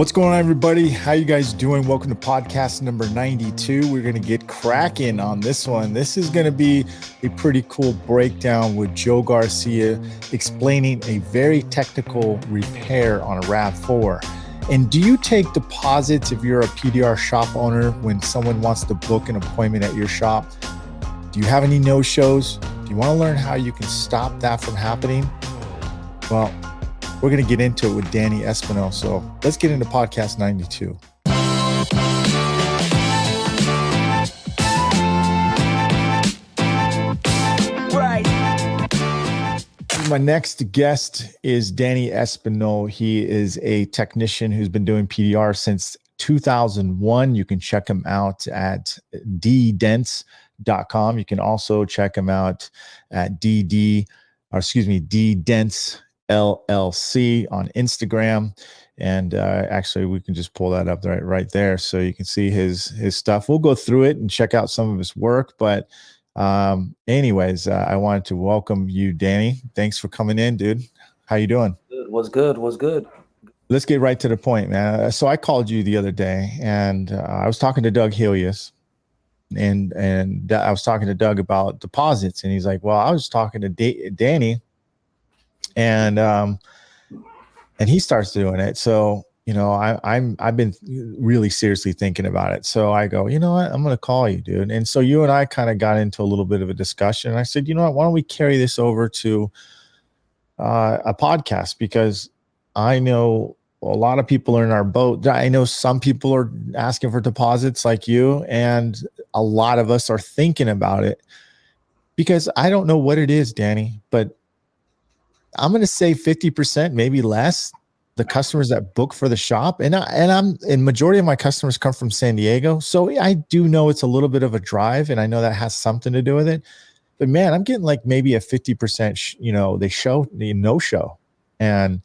What's going on, everybody? How you guys doing? Welcome to podcast number 92. We're going to get cracking on this one. This is going to be a pretty cool breakdown with Joe Garcia explaining a very technical repair on a RAV4. And do you take deposits if you're a PDR shop owner when someone wants to book an appointment at your shop? Do you have any no-shows? Do you want to learn how you can stop that from happening? Well, we're going to get into it with Danny Espino. So let's get into podcast 92. Right. My next guest is Danny Espino. He is a technician who's been doing PDR since 2001. You can check him out at ddents.com. You can also check him out at ddents LLC on Instagram. And actually we can just pull that up right there so you can see his stuff. We'll go through it and check out some of his work. But anyways, I wanted to welcome you, Danny. Thanks for coming in, dude. How you doing? What's good? Let's get right to the point, man. So I called you the other day and I was talking to Doug Helios. And I was talking to Doug about deposits. And he's like, well, I was talking to Danny. And he starts doing it. So, you know, I've been really seriously thinking about it. So I go, you know what, I'm going to call you, dude. And so you and I kind of got into a little bit of a discussion. And I said, you know what, why don't we carry this over to a podcast? Because I know a lot of people are in our boat. I know some people are asking for deposits like you, and a lot of us are thinking about it because I don't know what it is, Danny, but I'm going to say 50%, maybe less, the customers that book for the shop. And majority of my customers come from San Diego. So I do know it's a little bit of a drive, and I know that has something to do with it. But man, I'm getting like maybe a 50%, they no show. And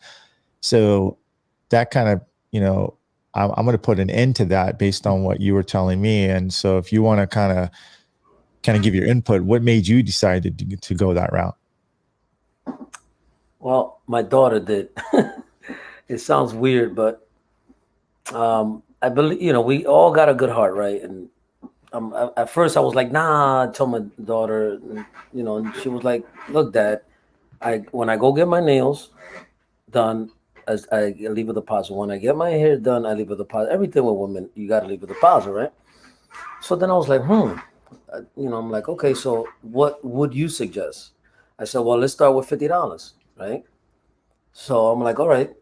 so that kind of, I'm going to put an end to that based on what you were telling me. And so if you want to kind of give your input, what made you decide to go that route? Well, my daughter did. It sounds weird, but I believe, we all got a good heart, right? And at first I was like, nah, I told my daughter, and she was like, look, Dad, when I go get my nails done, as I leave a deposit. When I get my hair done, I leave a deposit. Everything with women, you got to leave a deposit, right? So then I was like, I'm like, okay, so what would you suggest? I said, well, let's start with $50. Right. So I'm like, all right,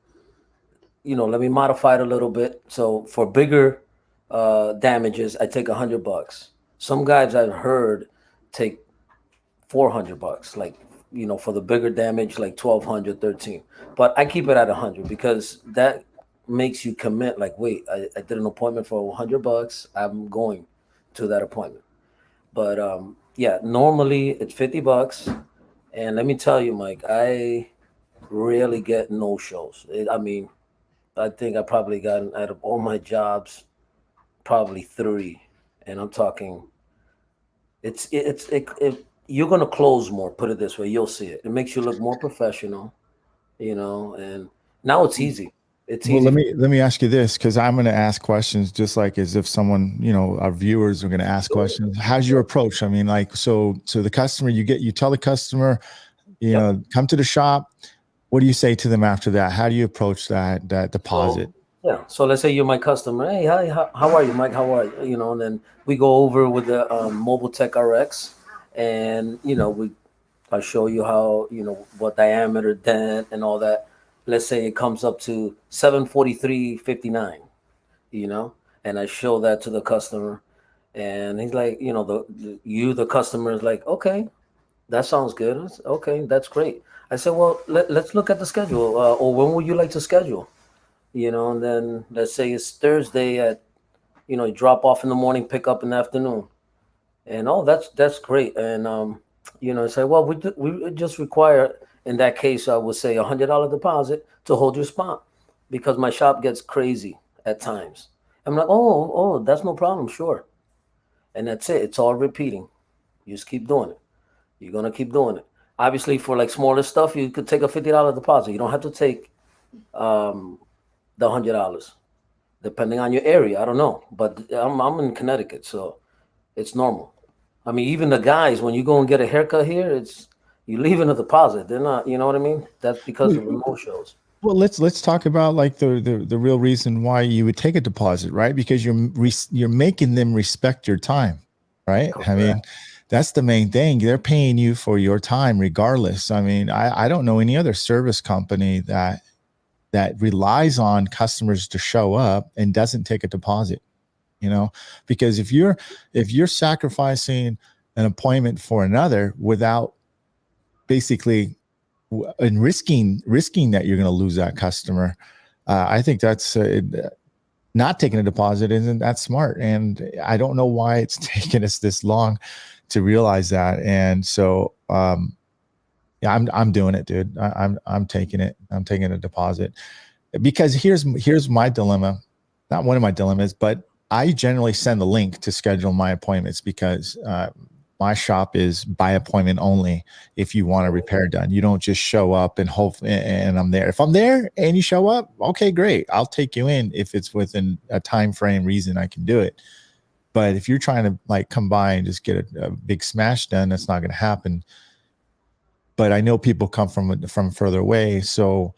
let me modify it a little bit. So for bigger damages, I take $100. Some guys I've heard take $400, like, for the bigger damage, like 1,200, 13. But I keep it at 100 because that makes you commit. Like, wait, I did an appointment for $100. I'm going to that appointment. But yeah, normally it's $50. And let me tell you, Mike, I rarely get no shows. I think I probably got out of all my jobs, probably 3. And I'm talking, you're going to close more, put it this way. You'll see it. It makes you look more professional, and now it's easy. It's easy. Well, let me ask you this, because I'm going to ask questions just like as if someone, our viewers are going to ask questions. How's your approach? I mean, like, so the customer, you tell the customer, come to the shop. What do you say to them after that? How do you approach that deposit? So let's say you're my customer. Hey, hi, how are you, Mike? How are you? And then we go over with the Mobile Tech RX, and I show you how what diameter, dent, and all that. Let's say it comes up to 743.59, and I show that to the customer, and he's like, the customer is like, okay, that sounds good. Okay, that's great. I said, well, let's look at the schedule, or when would you like to schedule? And then let's say it's Thursday at, drop off in the morning, pick up in the afternoon, and that's great. And say, well, we just require, in that case, I would say $100 deposit to hold your spot, because my shop gets crazy at times. I'm like, oh, that's no problem, sure. And that's it. It's all repeating. You just keep doing it. You're gonna keep doing it. Obviously, for like smaller stuff, you could take a $50 deposit. You don't have to take the $100. depending on your area. I don't know, but I'm in Connecticut, so it's normal. I mean, even the guys, when you go and get a haircut here, it's you leaving a deposit. They're not, you know what I mean? That's because of the no shows. Well, let's talk about like the real reason why you would take a deposit, right? Because you're making them respect your time, right? I mean, Correct. that's the main thing. They're paying you for your time regardless. I mean, I don't know any other service company that relies on customers to show up and doesn't take a deposit, you know, because if you're sacrificing an appointment for another without basically and risking that you're going to lose that customer, I think that's not taking a deposit isn't that smart. And I don't know why it's taken us this long to realize that. And so, yeah, I'm doing it, dude. I'm taking it. I'm taking a deposit because here's my dilemma. Not one of my dilemmas, but I generally send the link to schedule my appointments because my shop is by appointment only. If you want a repair done, you don't just show up and hope and I'm there. If I'm there and you show up, okay, great. I'll take you in if it's within a time frame reason I can do it. But if you're trying to like come by and just get a big smash done, that's not going to happen. But I know people come from further away, so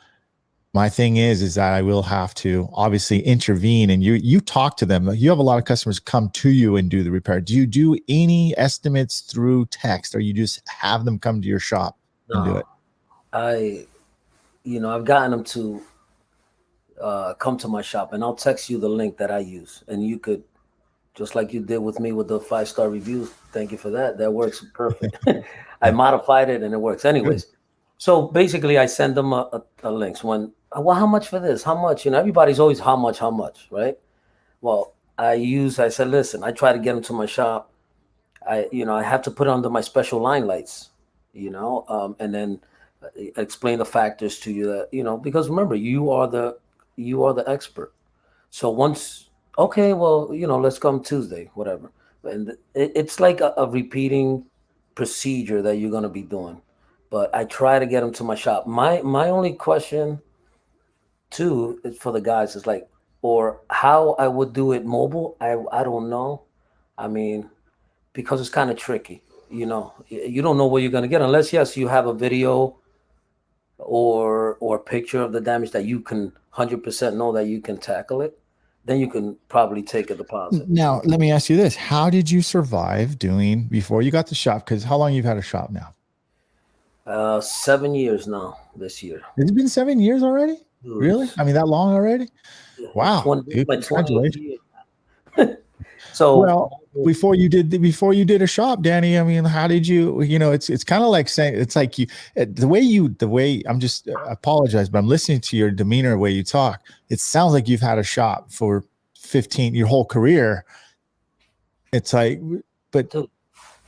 my thing is that I will have to obviously intervene, and you talk to them. You have a lot of customers come to you and do the repair. Do you do any estimates through text, or you just have them come to your shop and do No, it? I, I've gotten them to come to my shop, and I'll text you the link that I use, and you could just like you did with me with the 5-star reviews. Thank you for that. That works perfect. I Yeah, modified it and it works. good. Anyways, so basically, I send them a links when, well, how much for this? How much? Everybody's always how much, right? Well, I said, listen, I try to get them to my shop. I have to put it under my special line lights, and then explain the factors to you that, because remember, you are the expert. So once, okay, well, let's come Tuesday, whatever. And it's like a repeating procedure that you're gonna be doing. But I try to get them to my shop. My only question too is for the guys is like, or how I would do it mobile. I don't know. I mean, because it's kind of tricky. You don't know what you're gonna get unless yes you have a video or picture of the damage that you can 100% know that you can tackle it, then you can probably take a deposit. Now, let me ask you this: how did you survive doing before you got the shop? Because how long you've had a shop now? 7 years now this year. It's been 7 years already. Dude, Really? I mean, that long already? it's Wow, 20, this is dude! my 20th Congratulations. year. So Well, before you did a shop, Danny, I mean, how did you, it's kind of like saying, it's like the way I'm just apologize, but I'm listening to your demeanor, the way you talk. It sounds like you've had a shop for 15, your whole career. It's like, but dude,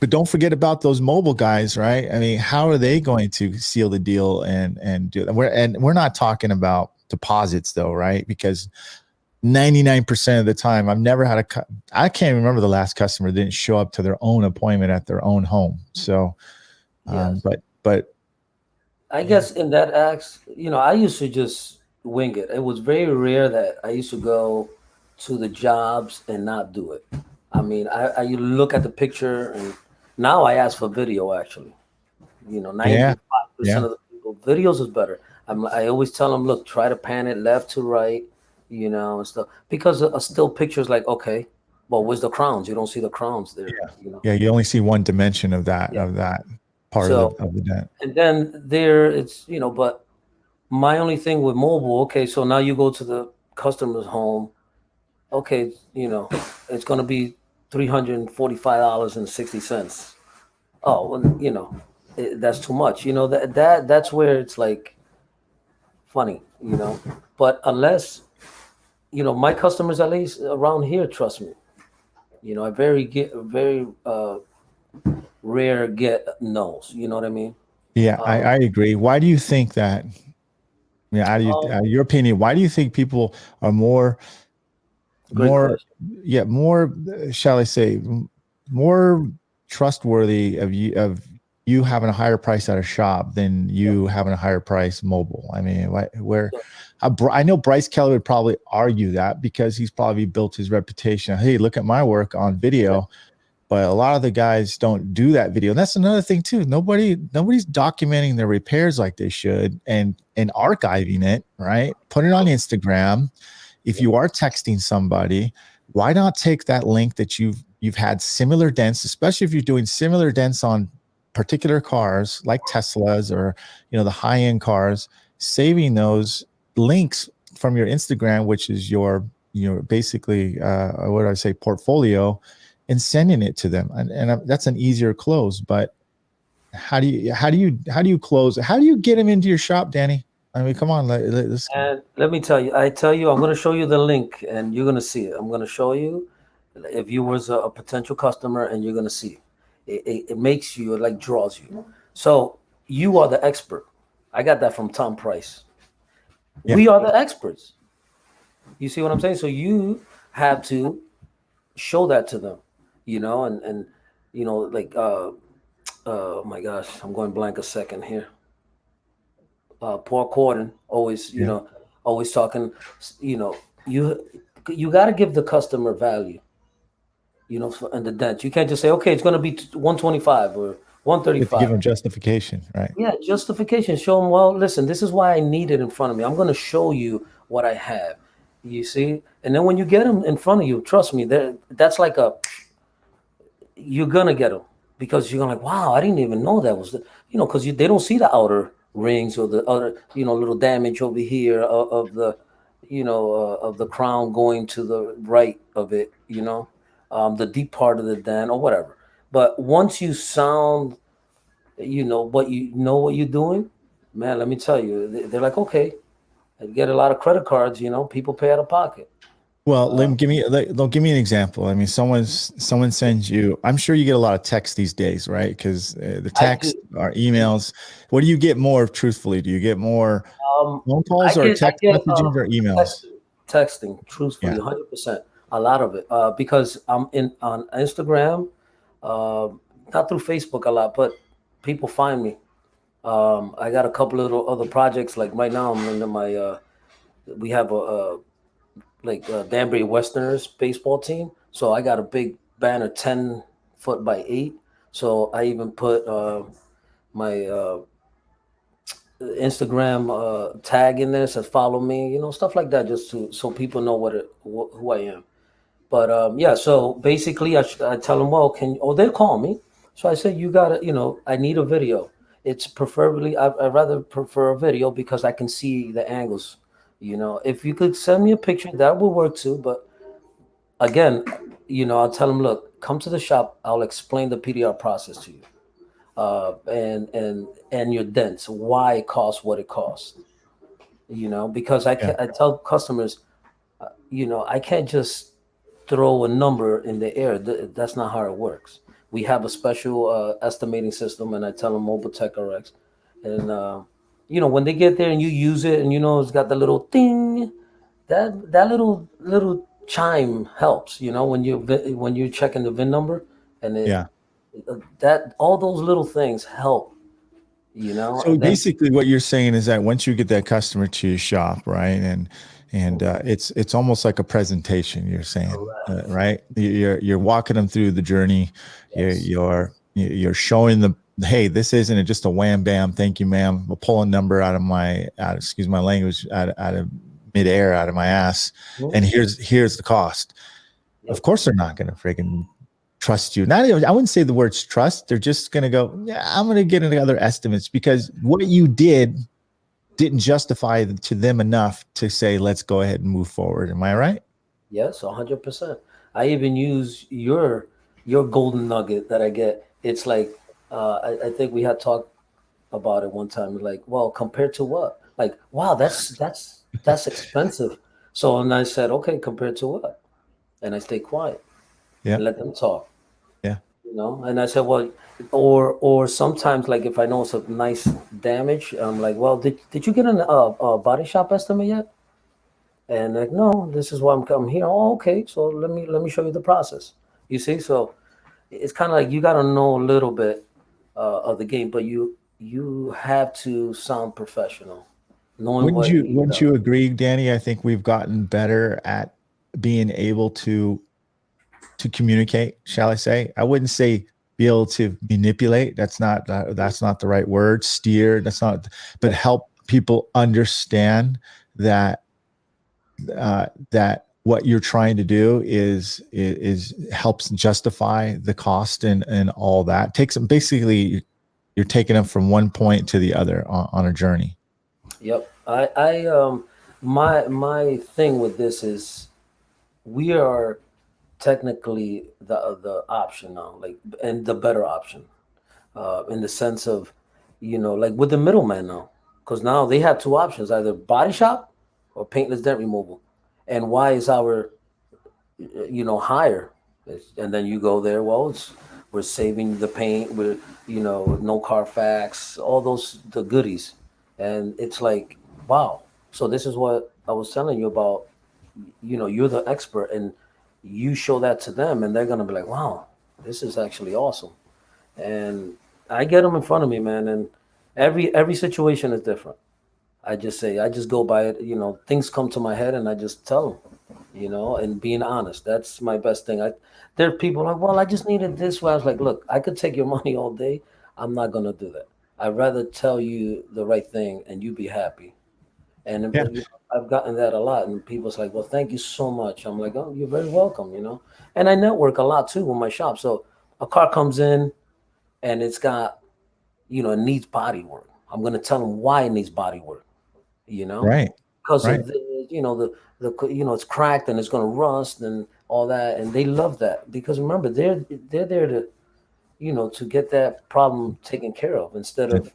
but don't forget about those mobile guys, right? I mean, how are they going to seal the deal and do that? We're not talking about deposits though, right? Because 99% of the time, I've never had I can't remember the last customer that didn't show up to their own appointment at their own home. So, yes. but I yeah, guess in that acts, I used to just wing it. It was very rare that I used to go to the jobs and not do it. I mean, I you look at the picture and now I ask for video actually. yeah, 95% yeah, of the people, videos is better. I always tell them, look, try to pan it left to right, and stuff. Because a still picture is like, okay, well, where's the crowns? You don't see the crowns there, yeah, yeah. You only see one dimension of that Yeah. part of So, the dent. and then there it's, but my only thing with mobile, okay, so now you go to the customer's home, okay, it's going to be $345.60. Oh, well, that's too much. That's where it's like funny. But unless my customers at least around here trust me. I very rare get no's. You know what I mean? Yeah, I Um, agree. Why do you think that? Yeah, how do you, um, your opinion? Why do you think people are Great more, question. yeah, more, shall I say, more trustworthy of you having a higher price at a shop than Yeah. you having a higher price mobile? I mean, where, Yeah. I know Bryce Kelly would probably argue that because he's probably built his reputation. Hey, look at my work on Yeah. video. But a lot of the guys don't do that video. And that's another thing too. Nobody's documenting their repairs like they should and archiving it, right? Put it on Instagram. If you are texting somebody, why not take that link that you've had similar dents, especially if you're doing similar dents on particular cars like Teslas or the high-end cars, saving those links from your Instagram, which is your basically what do I say, portfolio, and sending it to them. And that's an easier close. But how do you close? How do you get them into your shop, Danny? I mean, come on, let's. And let me tell you, I'm going to show you the link, and you're going to see it. I'm going to show you if you was a potential customer, and you're going to see it makes you, it like draws you. So you are the expert. I got that from Tom Price. Yeah. We are the experts. You see what I'm saying? So you have to show that to them, and like oh my gosh, I'm going blank a second here. Paul Corden always, Yeah. always talking, you know, you you got to give the customer value, and the dent. You can't just say, okay, it's going to be 125 or You have to give 135. them justification, right? Yeah, justification. Show them, well, listen, this is why I need it in front of me. I'm going to show you what I have. You see? And then when you get them in front of you, trust me, that's like you're going to get them because you're gonna like, wow, I didn't even know that was, because they don't see the outer rings or the other, little damage over here of the, of the crown going to the right of it, the deep part of the dent or whatever. But once you sound, what you're doing, man, let me tell you, they're like, okay, I get a lot of credit cards, people pay out of pocket. Well, let me they'll give me an example. I mean, someone sends you. I'm sure you get a lot of texts these days, right? Because the I do. text or emails. What do you get more? Truthfully, do you get more Um, phone I calls or get I text get messages or emails? texting, truthfully, Yeah, 100%, a lot of it, because I'm in on Instagram, uh, not through Facebook a lot, but people find me. I got a couple of little other projects. Like right now, I'm into my. We have a like Danbury Westerners baseball team, so I got a big banner, 10 foot by 8. So I even put my Instagram tag in there, says follow me, stuff like that, just so people know who I am. But yeah, so basically, I tell them, well, they'll call me. So I said, you gotta, I need a video. It's preferably, I rather prefer a video because I can see the angles. If you could send me a picture, that would work too. But again, I'll tell them, look, come to the shop. I'll explain the PDR process to you, and your dents, why it costs what it costs. Because yeah, I tell customers, I can't just throw a number in the air. That's not how it works. We have a special estimating system, and I tell them Mobile Tech RX. And when they get there and you use it, and it's got the little ding, that little chime helps. When you're checking the VIN number, and yeah. that all those little things help. So And then basically, what you're saying is that once you get that customer to your shop, right, and it's almost like a presentation. You're saying, correct. right? You're walking them through the journey. You're Yes. you're you're showing them, hey, this isn't just a wham bam, thank you, ma'am. We'll pull a number excuse my language, out of midair, out of my ass, Mhm. and here's the cost. Of Yep. course, they're not going to friggin' trust you. Not even, I wouldn't say the words trust. They're just going to go, yeah, I'm going to get into other estimates because what you didn't justify to them enough to say, let's go ahead and move forward. Am I right? Yes, 100%. I even use your golden nugget that I get. It's like I think we had talked about it one time. Like, well, compared to what? Like, wow, that's expensive. So and I said, okay, compared to what? And I stay quiet Yeah. and let them talk. Yeah. And I said, well, or sometimes like if I know it's a nice damage, I'm like, well, did you get a body shop estimate yet? And like, no, this is why I'm here. Oh, okay. So let me show you the process. You see, so it's kind of like you got to know a little bit of the game, but you have to sound professional. knowing Wouldn't what you he wouldn't does. you agree, Danny? I think we've gotten better at being able to communicate, shall I say? I wouldn't say be able to manipulate. That's not the right word. Steer. That's not. But help people understand that that what you're trying to do is helps justify the cost and all that. Takes them basically. You're taking them from one point to the other on a journey. Yep. My thing with this is we are technically the option now, like, and the better option, in the sense of, like with the middleman now, because now they have two options: either body shop or paintless dent removal. And why is our, higher? And then you go there. Well, we're saving the paint. We're, no Carfax, all those the goodies, and it's like, wow. So this is what I was telling you about. You're the expert, and you show that to them, and they're gonna be like, wow, this is actually awesome. And I get them in front of me, man, and every situation is different. I just go by it. Things come to my head, and I just tell them. And being honest, that's my best thing. There are people like, well, I just needed this. Where I was like, look, I could take your money all day. I'm not gonna do that. I'd rather tell you the right thing, and you be happy. And Yeah. I've gotten that a lot, and people's like, well, thank you so much. I'm like, oh, you're very welcome. And I network a lot too with my shop. So a car comes in and it's got, it needs body work. I'm gonna tell them why it needs body work, you know, Right. because Right. of it's cracked and it's gonna rust and all that, and they love that because remember they're there to, to get that problem taken care of instead of,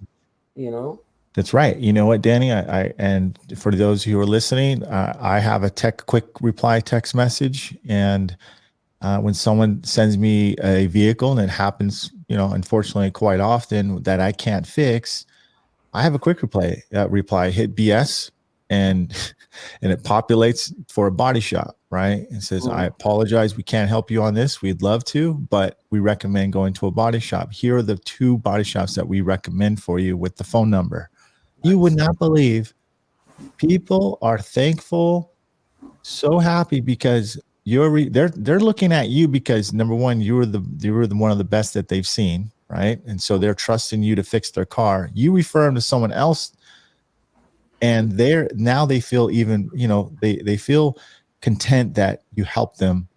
you know. That's right. You know what, Danny? And for those who are listening, I have a quick reply text message, and when someone sends me a vehicle, and it happens, unfortunately, quite often that I can't fix, I have a quick reply, hit BS, and and it populates for a body shop, right? It says, I Mhm. apologize, we can't help you on this. We'd love to, but we recommend going to a body shop. Here are the two body shops that we recommend for you with the phone number. You would Nice. not believe people are thankful, so happy because they're looking at you because number one, you were the one of the best that they've seen, right? And so they're trusting you to fix their car. You refer them to someone else, and they feel even, they feel content that you help them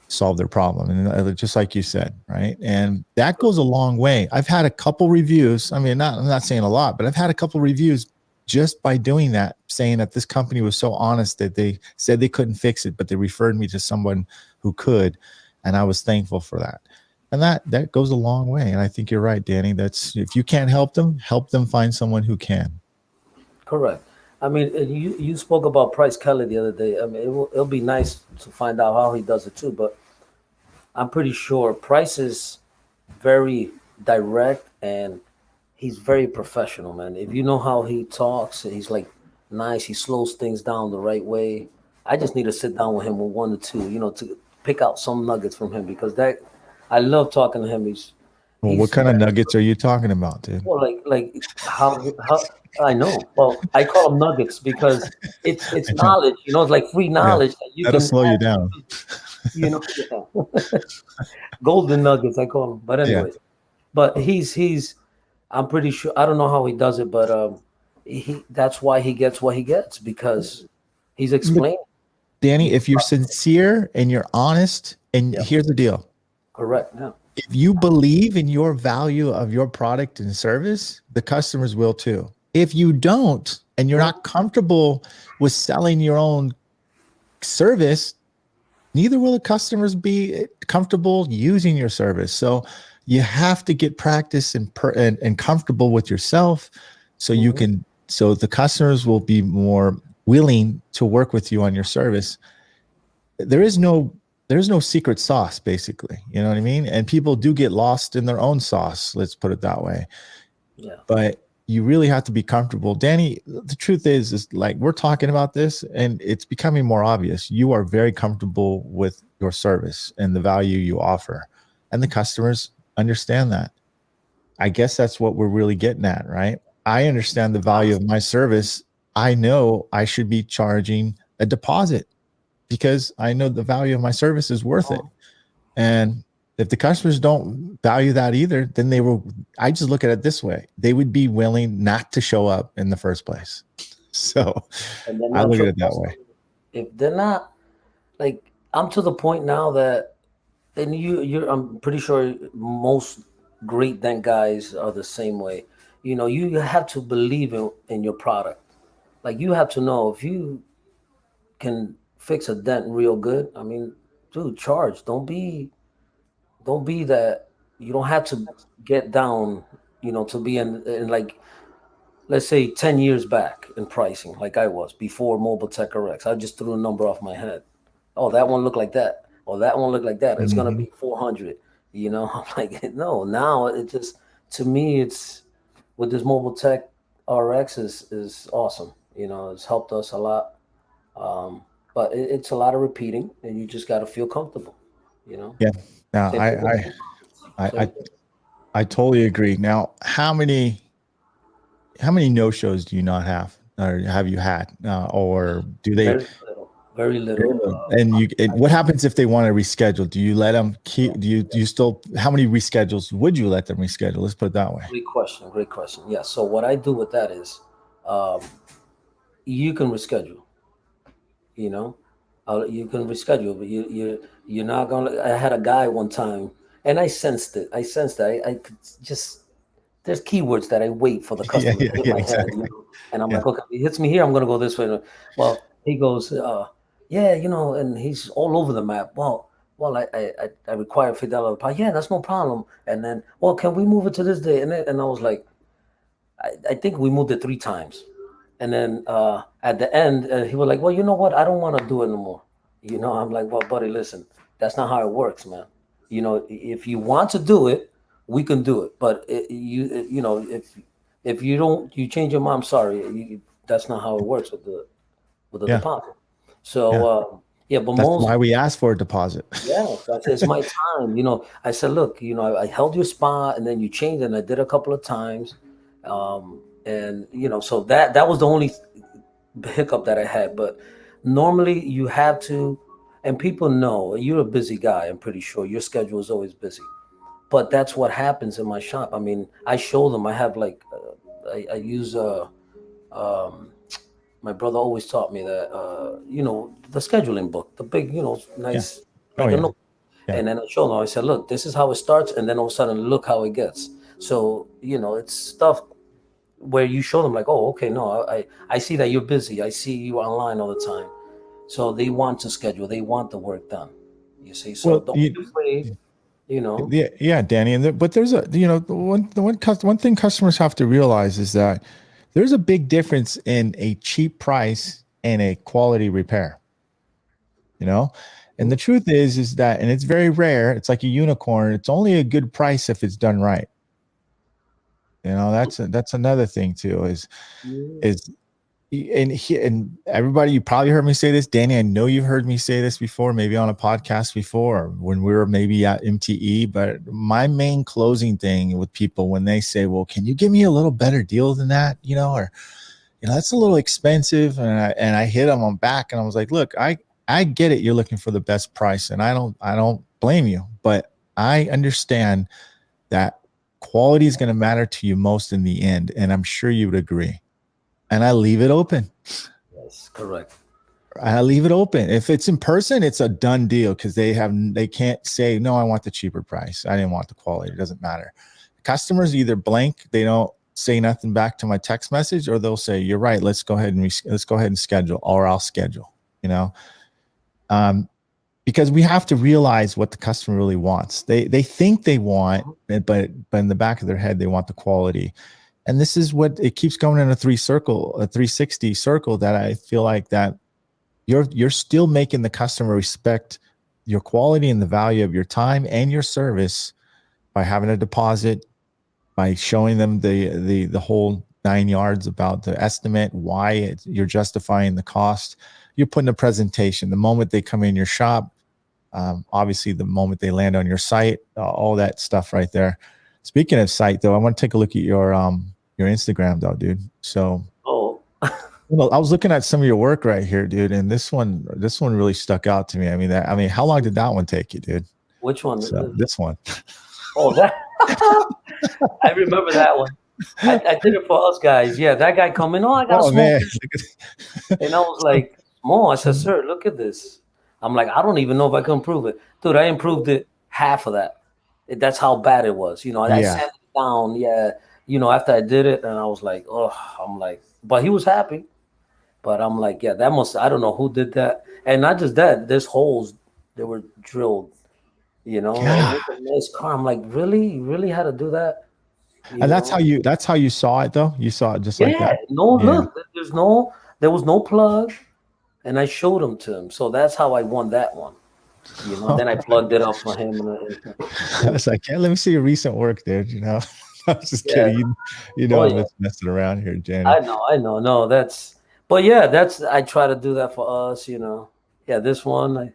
solve their problem. And just like you said, right? And that goes a long way. I've had a couple reviews. I mean, I'm not saying a lot, but I've had a couple reviews just by doing that, saying that this company was so honest that they said they couldn't fix it, but they referred me to someone who could. And I was thankful for that. And that goes a long way. And I think you're right, Danny. That's, if you can't help them find someone who can. Correct. I mean, and you spoke about Price Kelly the other day. I mean, it'll be nice to find out how he does it too, but I'm pretty sure Price is very direct and he's very professional, man. If you know how he talks, he's like nice. He slows things down the right way. I just need to sit down with him with one or two, to pick out some nuggets from him because that I love talking to him. Well, what He's kind of very nuggets are you talking about, dude? well, like how I know. Well, I call them nuggets because it's I know. knowledge. It's like free Yeah. knowledge that you That'll can slow you actually, down. yeah. Golden nuggets I call them. But Yeah. anyways, but he's I'm pretty sure I don't know how he does it, but he that's why he gets what he gets because he's But explained. Danny, He's if you're sincere and you're honest, and yeah, here's the deal. correct. Yeah, If you believe in your value of your product and service, the customers will too. If you don't, and you're Mhm. not comfortable with selling your own service, neither will the customers be comfortable using your service. So you have to get practice and comfortable with yourself so Mhm. so the customers will be more willing to work with you on your service. there is no there's no secret sauce, basically, you know what I mean? And people do get lost in their own sauce, let's put it that way. Yeah, But you really have to be comfortable, Danny. The truth is like, we're talking about this and it's becoming more obvious. You are very comfortable with your service and the value you offer, and the customers understand that. I guess that's what we're really getting at, right? I understand the value of honestly, my service, I know I should be charging a deposit because I know the value of my service is worth it. Oh, And if the customers don't value that either, then they will. I just look at it this way: they would be willing not to show up in the first place. So and they're I not look at your it that way. customer. If they're not, like, I'm to the point now that, and I'm pretty sure most great Dent guys are the same way. You know, you have to believe in your product. Like, you have to know if you can fix a dent real good. I mean, dude, charge. Don't be that. You don't have to get down, to be in like, let's say 10 years back in pricing, like I was before Mobile Tech RX. I just threw a number off my head. Oh, that one looked like that. Oh, that one looked like that. It's gonna Mhm. be 400. I'm like, no. Now it just, to me, it's, with this Mobile Tech RX is awesome. It's helped us a lot. Um, but it's a lot of repeating, and you just got to feel comfortable. You know, Yeah. Now Same thing with I same thing. I totally agree. Now, how many no shows do you not have, or have you had, or do they? Very little, very little. And what happens if they want to reschedule? Do you let them keep? Do you still? How many reschedules would you let them reschedule? Let's put it that way. Great question. Great question. Yeah. So what I do with that is, um, you can reschedule. You know, you can reschedule, but you're not gonna. I had a guy one time, and I sensed it. I sensed that. I could just, there's keywords that I wait for the Yeah, customer to yeah, hit yeah, my head, exactly. and I'm Yeah, like, okay, he hits me here, I'm gonna go this way. Well, he goes, yeah, and he's all over the map. Well, I require $50 per. Yeah, that's no problem. And then, well, can we move it to this day? And I was like, I think we moved it 3 times. And then at the end, he was like, well, you know what? I don't want to do it no more. I'm like, well, buddy, listen, that's not how it works, man. If you want to do it, we can do it. But if you don't, you change your mind. I'm sorry, that's not how it works with the yeah, deposit. yeah. So yeah, but That's most, why we ask for a deposit. yeah, that's it's my time. I said, look, I held your spot, and then you changed, and I did a couple of times, and so that was the only hiccup that I had. But normally you have to, and people know you're a busy guy. I'm pretty sure your schedule is always busy. But that's what happens in my shop. I mean, I show them. I have like, I use um, my brother always taught me that the scheduling book, the big, Yeah. nice, Oh like a yeah. note. Yeah. And then I showed them. I said, look, this is how it starts, and then all of a sudden, look how it gets. So it's stuff where you show them like, oh, okay, no, I see that you're busy. I see you online all the time. So they want to schedule. They want the work done. You see. So Well, don't be afraid. You know. yeah, yeah, Danny. But there's the one thing customers have to realize is that there's a big difference in a cheap price and a quality repair. You know, and the truth is that, and it's very rare. It's like a unicorn. It's only a good price if it's done right. That's another thing too. Yeah. Is and everybody, you probably heard me say this, Danny. I know you've heard me say this before, maybe on a podcast before, or when we were maybe at MTE. But my main closing thing with people when they say, "Well, can you give me a little better deal than that?" Or that's a little expensive, and I hit them on back, and I was like, "Look, I get it. You're looking for the best price, and I don't blame you, but I understand that quality is going to matter to you most in the end, and I'm sure you would agree." And I leave it open. Yes, correct. I leave it open. If it's in person, it's a done deal because they can't say no. I want the cheaper price. I didn't want the quality. It doesn't matter. Customers either blank, they don't say nothing back to my text message, or they'll say, "You're right. Let's go ahead and schedule, or I'll schedule." You know, um, because we have to realize what the customer really wants. They think they want, but in the back of their head, they want the quality. And this is what it keeps going in a 360 circle, that I feel like that you're still making the customer respect your quality and the value of your time and your service by having a deposit, by showing them the whole 9 yards about the estimate, why you're justifying the cost. You're putting a presentation the moment they come in your shop, obviously the moment they land on your site, all that stuff right there. Speaking of site, though, I want to take a look at your Instagram, though, dude. So Oh, Well, I was looking at some of your work right here, dude, and this one really stuck out to me. I mean, how long did that one take you, dude? Which one? So this one. Oh, that I remember that one. I did it for us guys. Yeah, that guy come in. Oh, I got a Oh small man. thing, and I was like, "Small." I said, "Sir, look at this." I'm like, I don't even know if I can improve it, dude. I improved it half of that. That's how bad it was. I Yeah. sat it down. Yeah, after I did it, and I was like, oh, I'm like, but he was happy. But I'm like, yeah, that must. I don't know who did that, and not just that. There's holes that were drilled. And Yeah. it's a nice car. I'm like, really, you really had to do that? You And know? that's how you saw it though. You saw it just like Yeah. that. No, Yeah. look, there was no plug, and I showed him to him. So that's how I won that one. Then I plugged it up for him, I was like, yeah, let me see your recent work, dude. I was just yeah. kidding. You know, Oh I'm yeah. just messing around here, Jenny. I know. No, but yeah, I try to do that for us. Yeah, this one,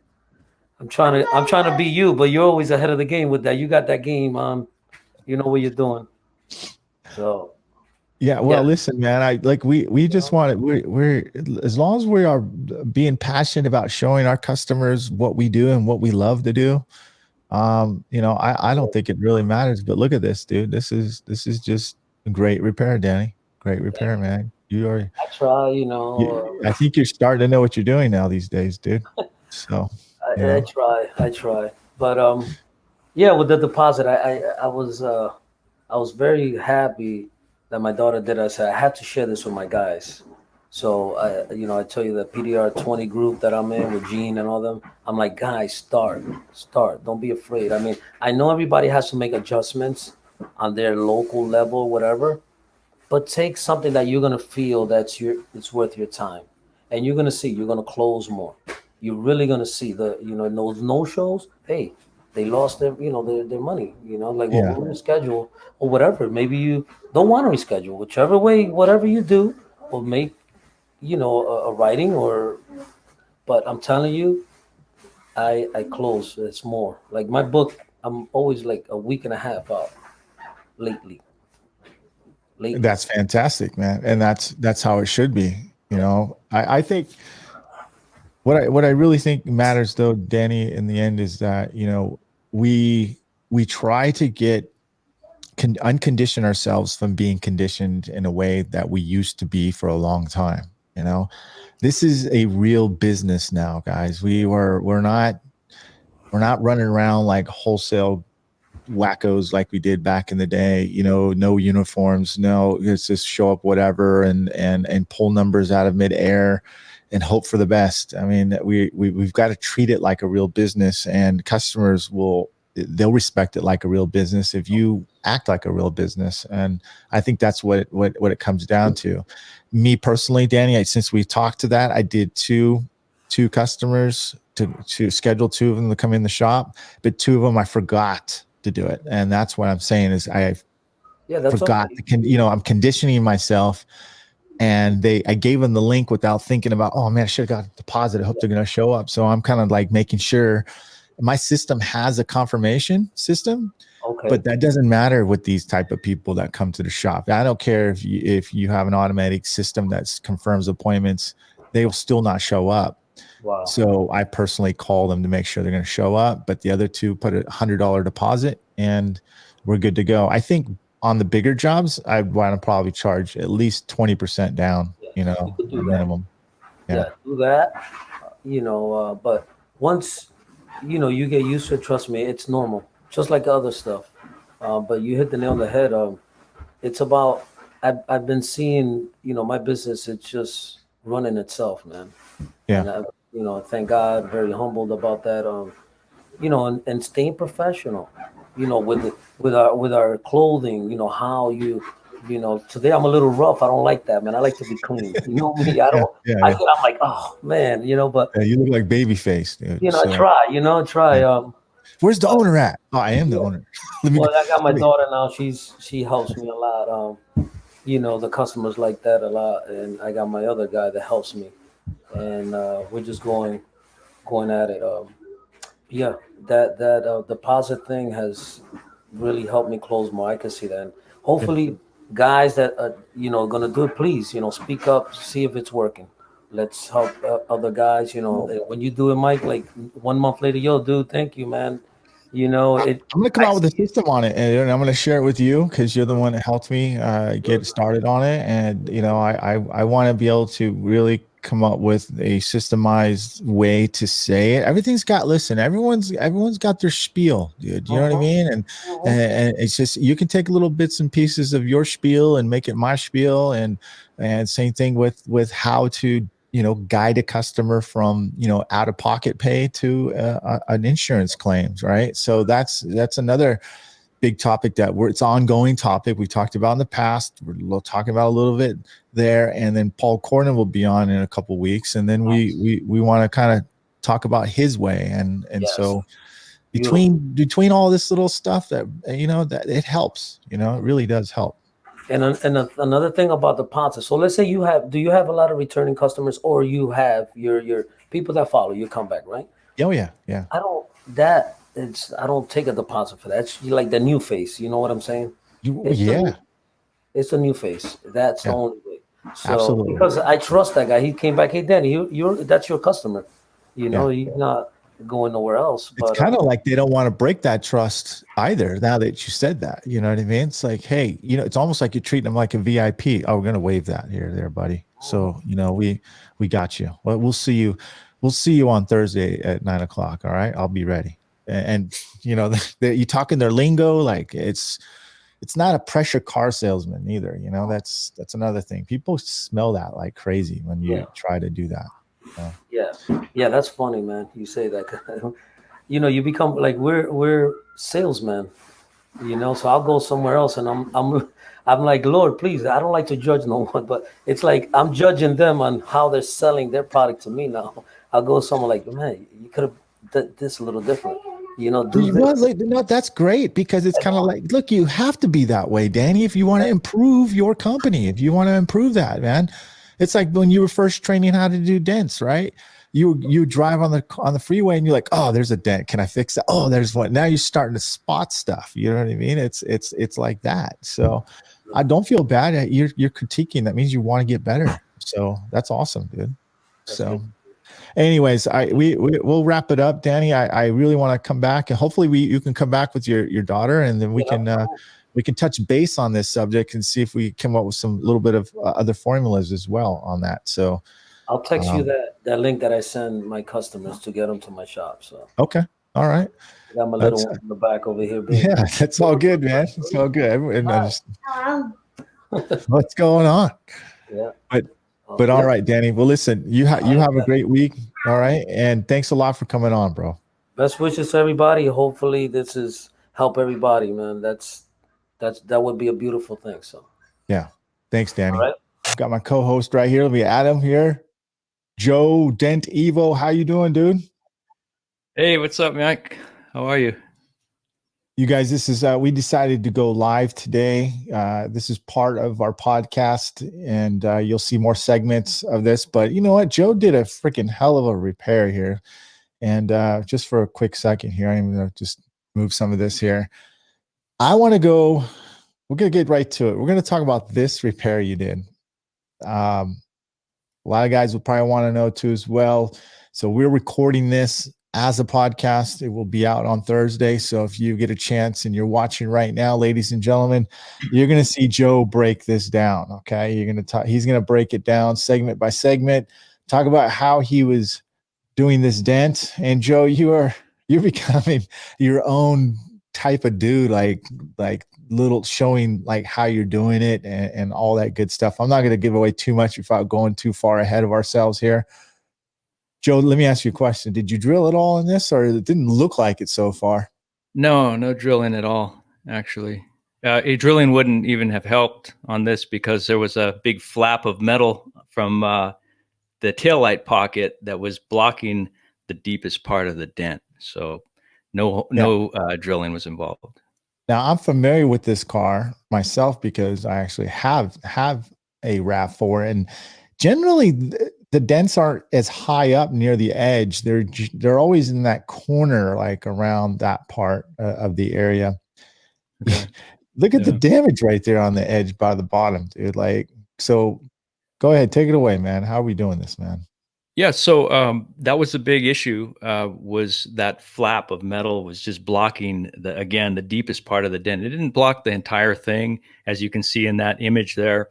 I'm trying to be you, but you're always ahead of the game with that. You got that game, you know what you're doing. So Yeah, yeah, well, listen, man. I like we just want it. We're as long as we are being passionate about showing our customers what we do and what we love to do. I don't think it really matters. But look at this, dude. This is just a great repair, Danny. Great repair, man. I try, I think you're starting to know what you're doing now these days, dude. So, you I know, try. But yeah, with the deposit, I was very happy that my daughter did. I said I had to share this with my guys. So I tell you the PDR 20 group that I'm in with Gene and all them. I'm like, guys, start. Don't be afraid. I mean, I know everybody has to make adjustments on their local level, whatever. But take something that you're gonna feel it's worth your time, and you're gonna see you're gonna close more. You're really gonna see those no shows. Hey, they lost their money. Like well, yeah. we're reschedule or whatever. Maybe you don't want to reschedule. Whichever way, whatever you do, will make a writing or. But I'm telling you, I close. It's more like my book. I'm always like a week and a half out lately. Lately, That's fantastic, man. And that's how it should be. I think what I really think matters though, Danny, in the end is that, we try to get uncondition ourselves from being conditioned in a way that we used to be for a long time. This is a real business now, guys. We're not running around like wholesale wackos like we did back in the day. No uniforms, no, it's just show up whatever and pull numbers out of midair and hope for the best. I mean, we've got to treat it like a real business, and customers they'll respect it like a real business if you act like a real business. And I think that's what it comes down to. Me personally, Danny, since we talked to that, I did two customers to schedule two of them to come in the shop, but two of them I forgot to do it. And that's what I'm saying is I yeah, that's forgot okay. I'm conditioning myself, and I gave them the link without thinking about, oh man, I should have got a deposit. I hope they're going to show up. So I'm kind of like making sure my system has a confirmation system, Okay. but that doesn't matter with these type of people that come to the shop. I don't care if you have an automatic system that confirms appointments, they will still not show up. Wow. So I personally call them to make sure they're going to show up. But the other two put $100 deposit, and we're good to go. I think on the bigger jobs, I want to probably charge at least 20% down, Yes, you could a do that. minimum. Yeah. Yeah, do that. But once you get used to it, trust me, it's normal. Just like other stuff. But you hit the nail on the head. It's about I've been seeing my business. It's just running itself, man. Yeah. And thank God, very humbled about that. And staying professional, with our clothing, how today I'm a little rough. I don't like that, man. I like to be clean. You know me. I Yeah. don't, Yeah. I Yeah. get, I'm like, oh man, but, Yeah, you look like Babyface, dude. I So try. yeah. Where's the But owner at? Oh, I am the yeah, owner. Let me go. well, I got my Wait. daughter now. She helps me a lot. The customers like that a lot. And I got my other guy that helps me. And we're just going at it. Yeah, that deposit thing has really helped me close more. I can see that. And Yeah. hopefully, guys that gonna do it, please, speak up, see if it's working. Let's help other guys. When you do it, Mike, like 1 month later, yo, dude, thank you, man. It. I'm gonna come I out with a see it. system on it, and I'm gonna share it with you because you're the one that helped me get Good. started on it. And I want to be able to really come up with a systemized way to say it. Everything's got listen. Everyone's got their spiel, dude. You know what I Mhm, mean? And mhm. and it's just you can take little bits and pieces of your spiel and make it my spiel, and same thing with how to guide a customer from out of pocket pay to an insurance claims, right? So that's another big topic that it's ongoing topic we talked about in the past. We're talking about a little bit there, and then Paul Cornon will be on in a couple of weeks, and then we Nice. we want to kind of talk about his way, and Yes. so Beautiful. between all this little stuff that that it helps, it really does help. Another thing about the pots. So let's say do you have a lot of returning customers, or you have your people that follow you come back, right? Oh yeah, yeah. I don't take a deposit for that. It's like the new face. You know what I'm saying? It's the new Yeah, it's the new face. That's the yeah, only way. So absolutely. because I trust that guy, he came back. Hey, Danny, that's your customer. Yeah. He's not going nowhere else. It's But kind of like they don't want to break that trust either. Now that you said that, you know what I mean? It's like, hey, it's almost like you're treating them like a VIP. Oh, we're gonna waive that here, there, buddy. So we got you. Well, we'll see you. We'll see you on Thursday at 9 o'clock. All right, I'll be ready. And you talking their lingo like it's not a pressure car salesman either. That's another thing. People smell that like crazy when yeah, you try to do that. yeah, yeah. That's funny, man. You say that. You become like we're salesmen. So I'll go somewhere else, and I'm like, Lord, please, I don't like to judge no one, but it's like I'm judging them on how they're selling their product to me now. I'll go somewhere like, man, you could have done this a little different. Do Well, this. like, no, that's great because it's kind of like, look, you have to be that way, Danny, if you want to improve your company, if you want to improve that, man. It's like when you were first training how to do dents, right? You drive on the freeway and you're like, oh, there's a dent. Can I fix that? Oh, there's one. Now you're starting to spot stuff. You know what I mean? It's like that. So I don't feel bad. You're critiquing. That means you want to get better. So that's awesome, dude. That's good. So anyways, we'll wrap it up, Danny. I really want to come back, and hopefully you can come back with your daughter, and then we can touch base on this subject and see if we come up with some little bit of other formulas as well on that. So I'll text you um, that link that I send my customers to get them to my shop. So okay, all right, I got my little that's one in the back over here being. yeah, that's all good, man. It's all good. Everyone, just what's going on? Yeah. But all Yep. right, Danny. Well, listen, All you right, have a man. great week. All right, and thanks a lot for coming on, bro. Best wishes to everybody. Hopefully, this is help everybody, man. That would be a beautiful thing. So, Yeah, thanks, all Danny. right. I've got my co-host right here. Let me Adam here. Joe Dent Evo, how you doing, dude? Hey, what's up, Mike? How are you? You guys, this is we decided to go live today. This is part of our podcast, and you'll see more segments of this. But you know what? Joe did a freaking hell of a repair here. And just for a quick second here, I'm going to just move some of this here. I want to go. We're going to get right to it. We're going to talk about this repair you did. A lot of guys will probably want to know too as well. So we're recording this as a podcast. It will be out on Thursday. So if you get a chance and you're watching right now, ladies and gentlemen, you're going to see Joe break this down. Okay. You're going to talk, he's going to break it down segment by segment, talk about how he was doing this dent. And Joe, you're becoming your own type of dude, like little showing like how you're doing it and all that good stuff. I'm not going to give away too much without going too far ahead of ourselves here. Joe, let me ask you a question. Did you drill at all in this, or it didn't look like it so far? No drilling at all, actually. A drilling wouldn't even have helped on this because there was a big flap of metal from the taillight pocket that was blocking the deepest part of the dent. So Yeah. no drilling was involved. Now I'm familiar with this car myself because I actually have a RAV4, and generally the dents aren't as high up near the edge. They're always in that corner, like around that part of the area. Okay. Look at the Yeah. damage right there on the edge by the bottom, dude. Like, so go ahead, take it away, man. How are we doing this, man? Yeah, so that was the big issue. Was that flap of metal was just blocking the deepest part of the dent. It didn't block the entire thing, as you can see in that image there.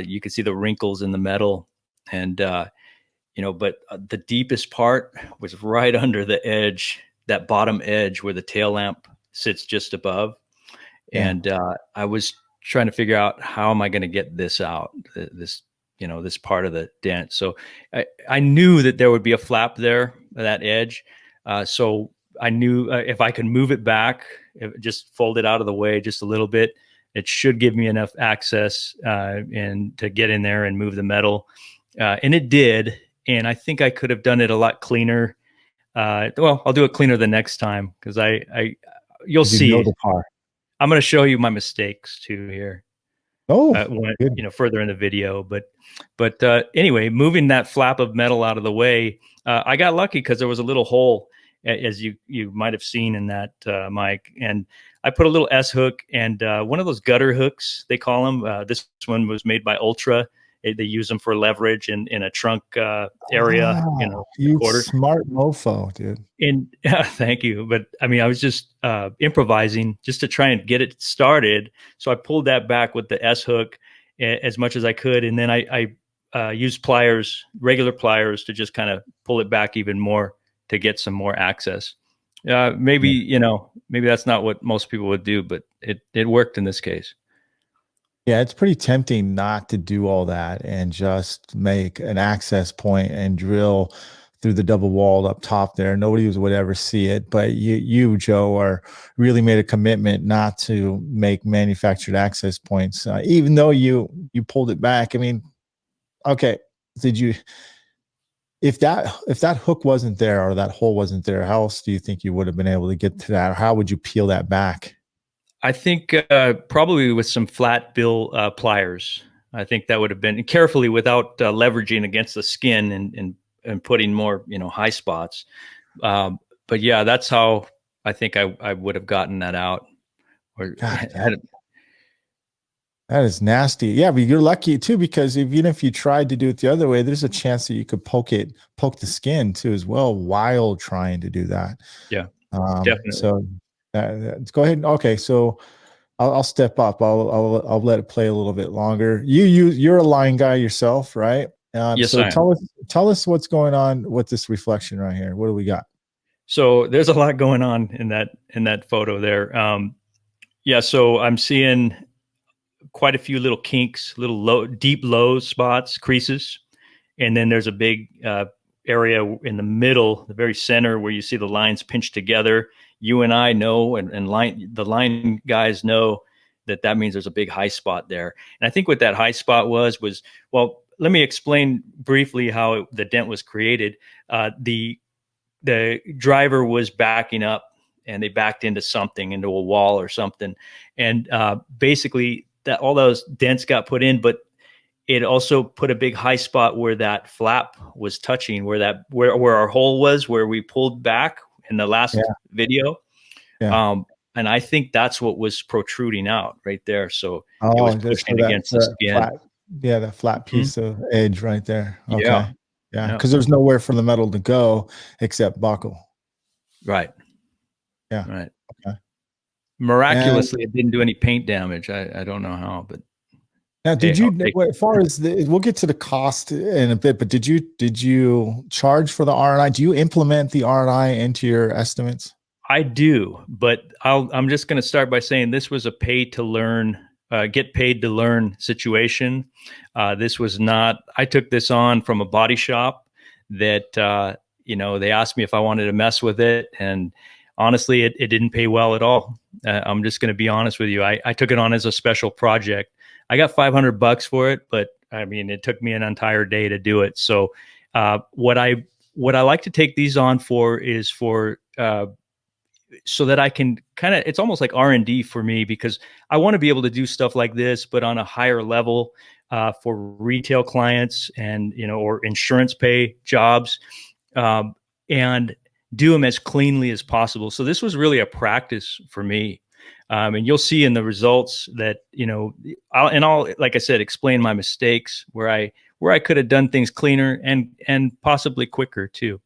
You can see the wrinkles in the metal, and but the deepest part was right under the edge, that bottom edge where the tail lamp sits just above. Yeah. And I was trying to figure out, how am I going to get this out, this part of the dent. So I knew that there would be a flap there, that edge. So I knew if I could move it back, just fold it out of the way just a little bit, it should give me enough access and to get in there and move the metal. And it did. And I think I could have done it a lot cleaner. Well, I'll do it cleaner the next time, because you'll You know see. the part. I'm going to show you my mistakes too here. Oh, When, further in the video, but anyway, moving that flap of metal out of the way, I got lucky because there was a little hole, as you might have seen in that mic, and I put a little S hook and one of those gutter hooks, they call them. This one was made by Ultra. They use them for leverage in a trunk area, wow. the You quarter. smart mofo, dude. And thank you. But I mean, I was just improvising just to try and get it started. So I pulled that back with the S hook as much as I could. And then I used pliers, regular pliers, to just kind of pull it back even more to get some more access. Maybe that's not what most people would do, but it worked in this case. Yeah, it's pretty tempting not to do all that and just make an access point and drill through the double wall up top there. Nobody would ever see it, but you, Joe, are really made a commitment not to make manufactured access points, even though you pulled it back. I mean, okay, if that hook wasn't there or that hole wasn't there, how else do you think you would have been able to get to that? Or how would you peel that back? I think probably with some flat bill pliers. I think that would have been carefully, without leveraging against the skin and putting more, high spots. But yeah, that's how I think I would have gotten that out. Or God, that is nasty. Yeah, but you're lucky too, because even if you tried to do it the other way, there's a chance that you could poke the skin too as well while trying to do that. Yeah, definitely. So let's go ahead. Okay, so I'll step up. I'll let it play a little bit longer. You're a line guy yourself, right? Yes, so I am. tell us what's going on with this reflection right here. What do we got? So there's a lot going on in that photo there. Yeah, so I'm seeing quite a few little kinks, little deep low spots, creases, and then there's a big area in the middle, the very center, where you see the lines pinched together. You and I know, and the line guys know, that means there's a big high spot there. And I think what that high spot was, well, let me explain briefly how the dent was created. The driver was backing up, and they backed into a wall or something. And basically that all those dents got put in, but it also put a big high spot where that flap was touching, where our hole was, where we pulled back in the last video. Yeah. And I think that's what was protruding out right there. So it Oh, was just pushing against the skin. That flat piece of edge right there. Okay. Yeah. Because there's nowhere for the metal to go except buckle. Right. Yeah. Right. Okay. Miraculously, it didn't do any paint damage. I don't know how, but now, as far as we'll get to the cost in a bit, but did you charge for the R&I? Do you implement the R&I into your estimates? I do, but I'm just going to start by saying this was a get paid to learn situation. This was not, I took this on from a body shop that, they asked me if I wanted to mess with it. And honestly, it didn't pay well at all. I'm just going to be honest with you. I took it on as a special project. I got $500 for it, but I mean, it took me an entire day to do it. So what I like to take these on for is so that I can it's almost like R&D for me, because I want to be able to do stuff like this, but on a higher level for retail clients and, or insurance pay jobs, and do them as cleanly as possible. So this was really a practice for me. And you'll see in the results that, I'll, like I said, explain my mistakes where I could have done things cleaner and possibly quicker too.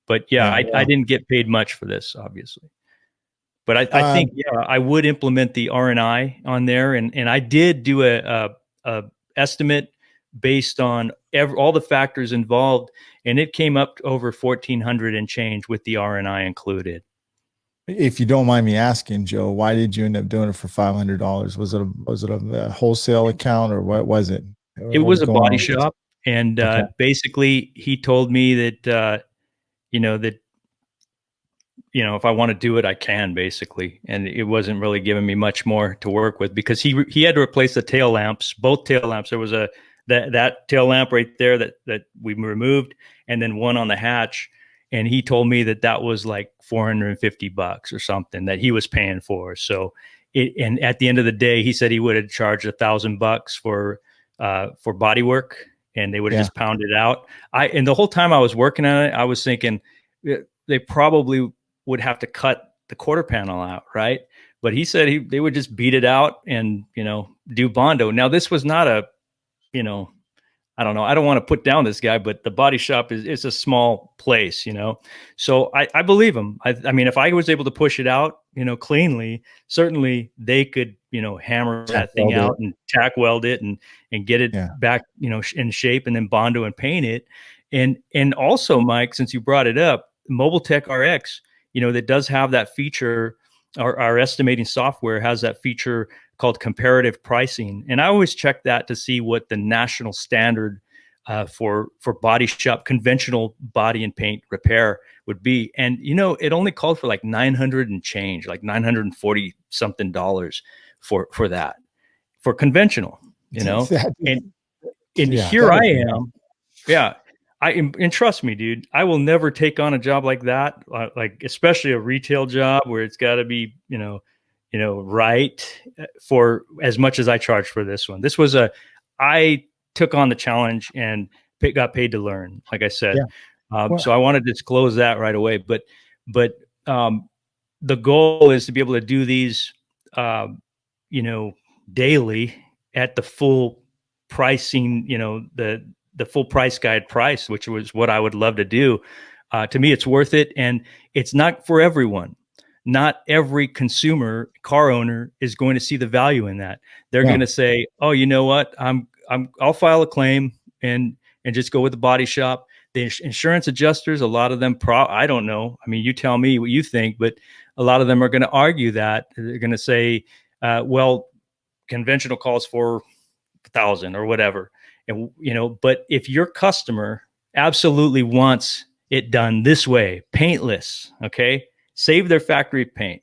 But yeah, I didn't get paid much for this, obviously. But I think, yeah, I would implement the R&I on there. And I did do a estimate based on all the factors involved. And it came up to over 1,400 and change with the R&I included. If you don't mind me asking, Joe, why did you end up doing it for $500? Was it a wholesale account, or what was it? It was a body shop. And basically he told me that, if I want to do it, I can, basically. And it wasn't really giving me much more to work with, because he had to replace the tail lamps, both tail lamps. There was that tail lamp right there that we removed, and then one on the hatch. And he told me that was like $450 or something that he was paying for. So and at the end of the day, he said he would have charged $1,000 for body work, and they would have just pounded it out. And the whole time I was working on it, I was thinking they probably would have to cut the quarter panel out, right? But he said they would just beat it out and, do Bondo. Now, this was not a, I don't know, I don't want to put down this guy, but the body shop is a small place, So I believe him. I mean, if I was able to push it out, cleanly, certainly they could, hammer that thing out and tack weld it and get it back, in shape, and then Bondo and paint it. And also, Mike, since you brought it up, Mobile Tech RX, that does have that feature. Our estimating software has that feature called comparative pricing. And I always check that to see what the national standard for body shop, conventional body and paint repair would be. And, it only called for like 900 and change, like $940 something for that, for conventional, and here I am. Yeah. And trust me, dude, I will never take on a job like that, like especially a retail job where it's got to be, right, for as much as I charged for this one. This was I took on the challenge and got paid to learn, like I said. So I want to disclose that right away. But the goal is to be able to do these, daily at the full pricing, the full price guide price, which was what I would love to do. To me, it's worth it. And it's not for everyone. Not every consumer car owner is going to see the value in that. They're going to say, oh, you know what? I'll file a claim and just go with the body shop. The insurance adjusters, a lot of them, I don't know. I mean, you tell me what you think, but a lot of them are going to argue that. They're going to say, well, conventional calls for 1,000 or whatever. And, but if your customer absolutely wants it done this way, paintless, okay, save their factory paint.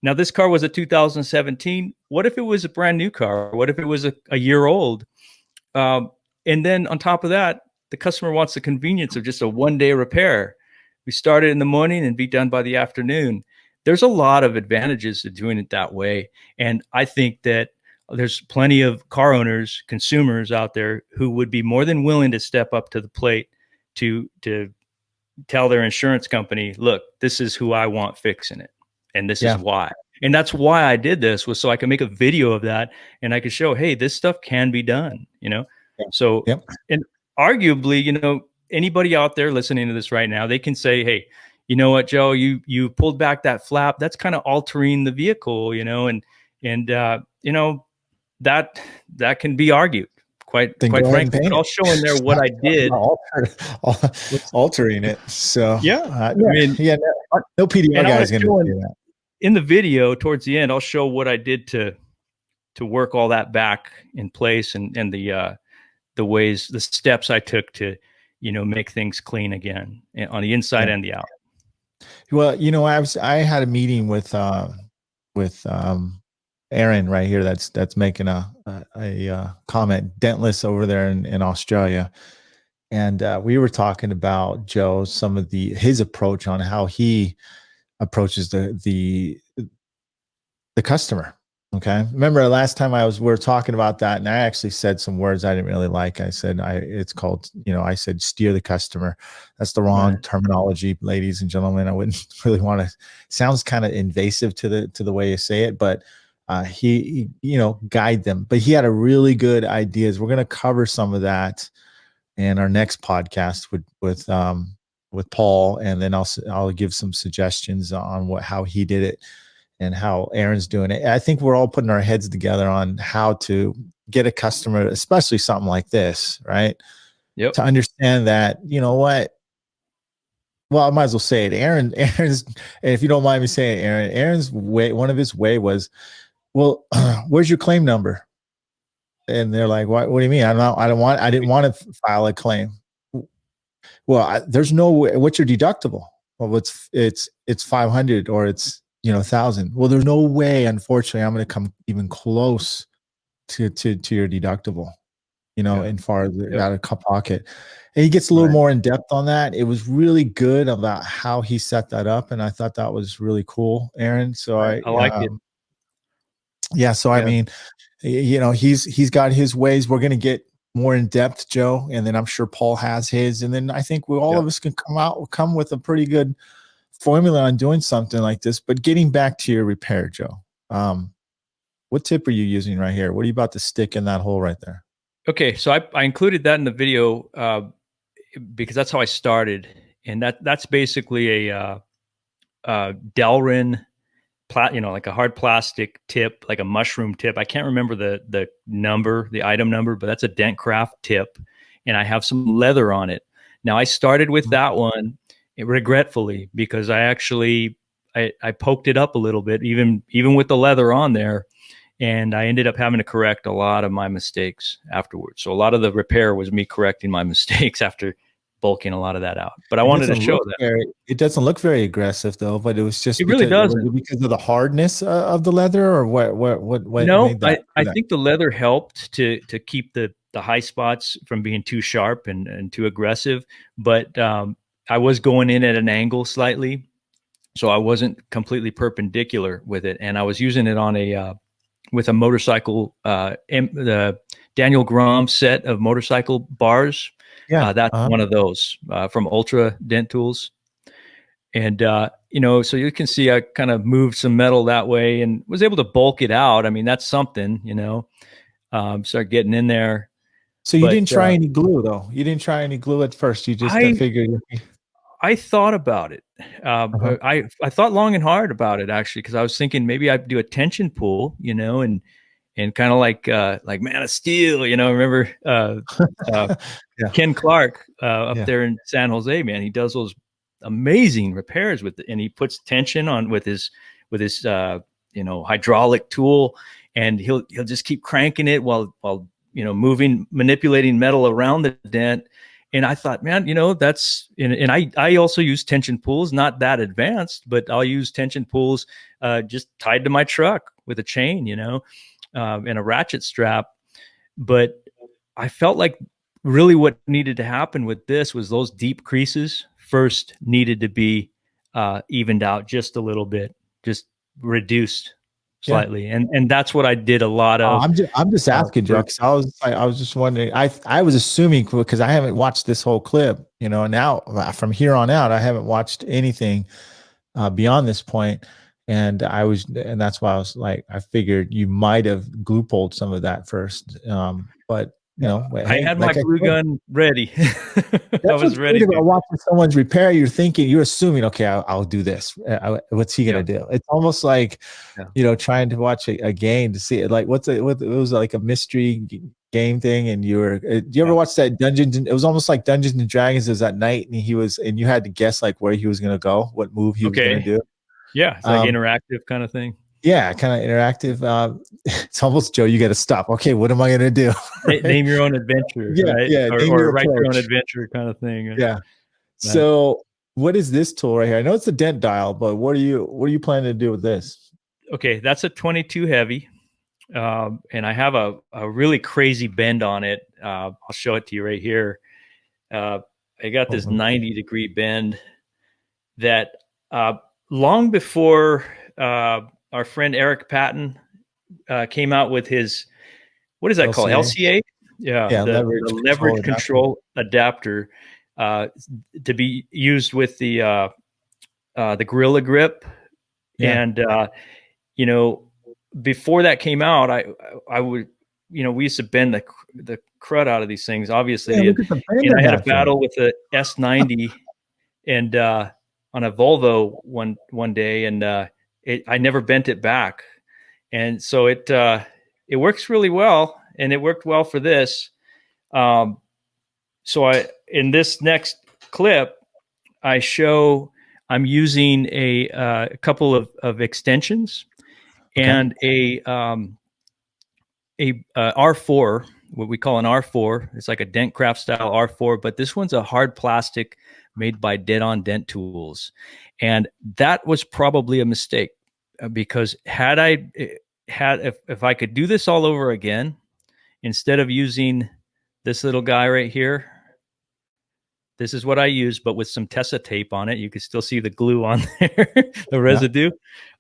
Now, this car was a 2017. What if it was a brand new car? What if it was a year old? And then on top of that, the customer wants the convenience of just a one-day repair. We started in the morning and be done by the afternoon. There's a lot of advantages to doing it that way. And I think that there's plenty of car owners, consumers out there who would be more than willing to step up to the plate to tell their insurance company, look, this is who I want fixing it. And this is why. And that's why I did this, was so I could make a video of that and I could show, hey, this stuff can be done, So, and arguably, anybody out there listening to this right now, they can say, hey, you know what, Joe, you pulled back that flap. That's kind of altering the vehicle, that can be argued, quite frankly. But I'll show in there what I did. Altering it. So no PDR guy is going to do that. In the video towards the end, I'll show what I did to work all that back in place and the steps I took to, make things clean again on the inside and the out. Well, I had a meeting with Aaron right here. That's making a comment, Dentless over there in Australia. And we were talking about, Joe, some of his approach on how he approaches the customer. Okay. Remember last time we were talking about that, and I actually said some words I didn't really like. I said it's called, I said steer the customer. That's the wrong Right. terminology, ladies and gentlemen. I wouldn't really want to. Sounds kind of invasive to the way you say it, but he guide them. But he had a really good ideas. We're gonna cover some of that in our next podcast with Paul, and then I'll give some suggestions on how he did it and how Aaron's doing it. I think we're all putting our heads together on how to get a customer, especially something like this, right? Yep. To understand that, you know what? Well, I might as well say it. Aaron's, and if you don't mind me saying it, Aaron's way, one of his way was, well, where's your claim number? And they're like, what do you mean? I didn't want to file a claim. Well, there's no way. What's your deductible? Well, it's 500 or it's 1,000. Well, there's no way. Unfortunately, I'm going to come even close to your deductible. In far as out of pocket. And he gets a little more in depth on that. It was really good about how he set that up, and I thought that was really cool, Aaron. So I like it. Yeah. So I mean, he's got his ways. We're going to get more in depth, Joe, and then I'm sure Paul has his, and then I think all of us can come with a pretty good formula on doing something like this. But getting back to your repair, Joe, what tip are you using right here? What are you about to stick in that hole right there? Okay, so I included that in the video because that's how I started, and that's basically a Delrin, like a hard plastic tip, like a mushroom tip. I can't remember the number, the item number, but that's a Dent Craft tip, and I have some leather on it. Now I started with that one regretfully because I poked it up a little bit, even with the leather on there. And I ended up having to correct a lot of my mistakes afterwards. So a lot of the repair was me correcting my mistakes after bulking a lot lot of that out. But I wanted to show that. It doesn't look very aggressive though, but it was just it really doesn't. Because of the hardness of the leather, or what No, made that? I think the leather helped to keep the high spots from being too sharp and too aggressive. But I was going in at an angle slightly, so I wasn't completely perpendicular with it. And I was using it on with a motorcycle, the Daniel Grom set of motorcycle bars. Yeah, that's one of those from Ultra Dent Tools. And, so you can see I kind of moved some metal that way and was able to bulk it out. I mean, that's something, start getting in there. So you didn't try any glue though? You didn't try any glue at first? You just figured... I thought about it. I thought long and hard about it actually, because I was thinking maybe I'd do a tension pull, and kind of like Man of Steel, remember Ken Clark up there in San Jose, man. He does those amazing repairs and he puts tension on with his hydraulic tool, and he'll just keep cranking it while manipulating metal around the dent. And I thought, man, that's, and I also use tension pulls, not that advanced, but I'll use tension pulls just tied to my truck with a chain, and a ratchet strap. But I felt like really what needed to happen with this was those deep creases first needed to be evened out just a little bit, just reduced slightly. And that's what I did a lot of. I'm just asking, Joe, because I was just wondering. I was assuming, because I haven't watched this whole clip, now from here on out, I haven't watched anything beyond this point. And that's why I was like, I figured you might have glue pulled some of that first. But I had my glue gun ready. I was ready about watching someone's repair. You're assuming, okay, I'll do this. What's he gonna do? It's almost like, trying to watch a game to see it. Like it was like a mystery game thing. And do you ever watch that Dungeons? It was almost like Dungeons and Dragons. It was at night, and you had to guess like where he was gonna go, what move he was gonna do. Yeah, it's like interactive kind of thing. Yeah, kind of interactive. It's almost, Joe, you got to stop. Okay, what am I going to do? Right? Name your own adventure. Yeah, right? Yeah. Or write your own adventure kind of thing. Yeah. Right. So what is this tool right here? I know it's a dent dial, but what are you planning to do with this? Okay, that's a 22 heavy. And I have a really crazy bend on it. I'll show it to you right here. I got this 90-degree bend that long before our friend Eric Patton came out with his, what is that called? LCA? LCA? Yeah, Yeah, the leverage control leverage adapter. control adapter uh, to be used with the Gorilla Grip. Yeah. And you know, before that came out, I would, you know, we used to bend the crud out of these things, obviously. Yeah, And look at the bend I in had a that thing. battle with the S90 and on a Volvo one day, and I never bent it back, and so it works really well, and it worked well for this. So in this next clip, I show I'm using a couple of extensions Okay. and a R4, what we call an R4. It's like a Dent Craft style R4, but this one's a hard plastic made by Dent Tools, and that was probably a mistake because if I could do this all over again, instead of using this little guy right here, this is what I use, but with some Tessa tape on it. You can still see the glue on there, the residue.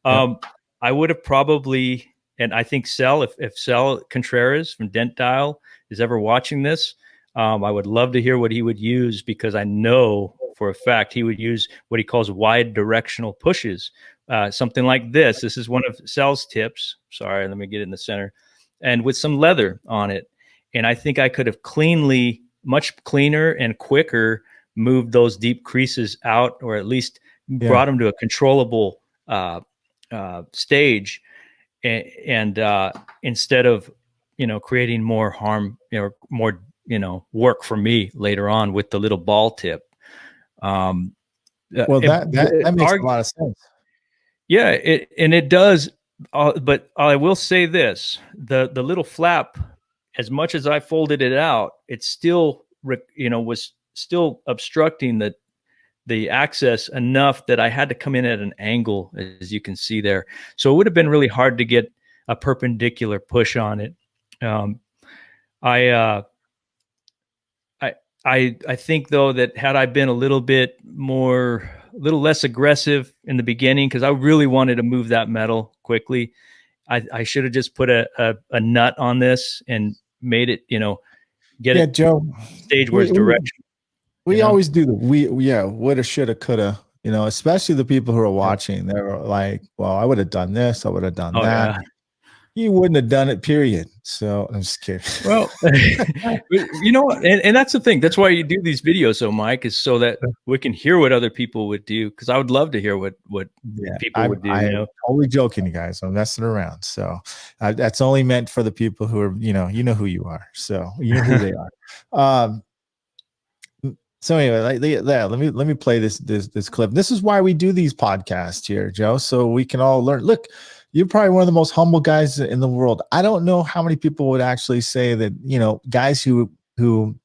Yeah. I would have probably, and I think if Sal Contreras from Dent Dial is ever watching this, I would love to hear what he would use, because I know for a fact he would use what he calls wide directional pushes, something like this. This is one of Sal's tips. Sorry, let me get it in the center, and with some leather on it. And I think I could have much cleaner and quicker moved those deep creases out, or at least brought them to a controllable stage, and instead of creating more harm or more work for me later on with the little ball tip. Well, that makes a lot of sense. Yeah, it does. But I will say this: the little flap, as much as I folded it out, it still was still obstructing the access enough that I had to come in at an angle, as you can see there. So it would have been really hard to get a perpendicular push on it. I think though that had I been a little less aggressive in the beginning, because I really wanted to move that metal quickly, I should have just put a nut on this and made it, get it Joe, stage where it's direction. We always do woulda, shoulda, coulda, especially the people who are watching. They're like, well, I would have done this, I would have done that. Yeah. You wouldn't have done it, period. So I'm just kidding. Well, and that's the thing. That's why you do these videos, so Mike, is so that we can hear what other people would do. Because I would love to hear what people would do. I'm totally joking, you guys. I'm messing around. So that's only meant for the people who are, you know who you are. So you know who they are. So anyway, let me play this clip. This is why we do these podcasts here, Joe, so we can all learn. Look, you're probably one of the most humble guys in the world. I don't know how many people would actually say that, guys who, and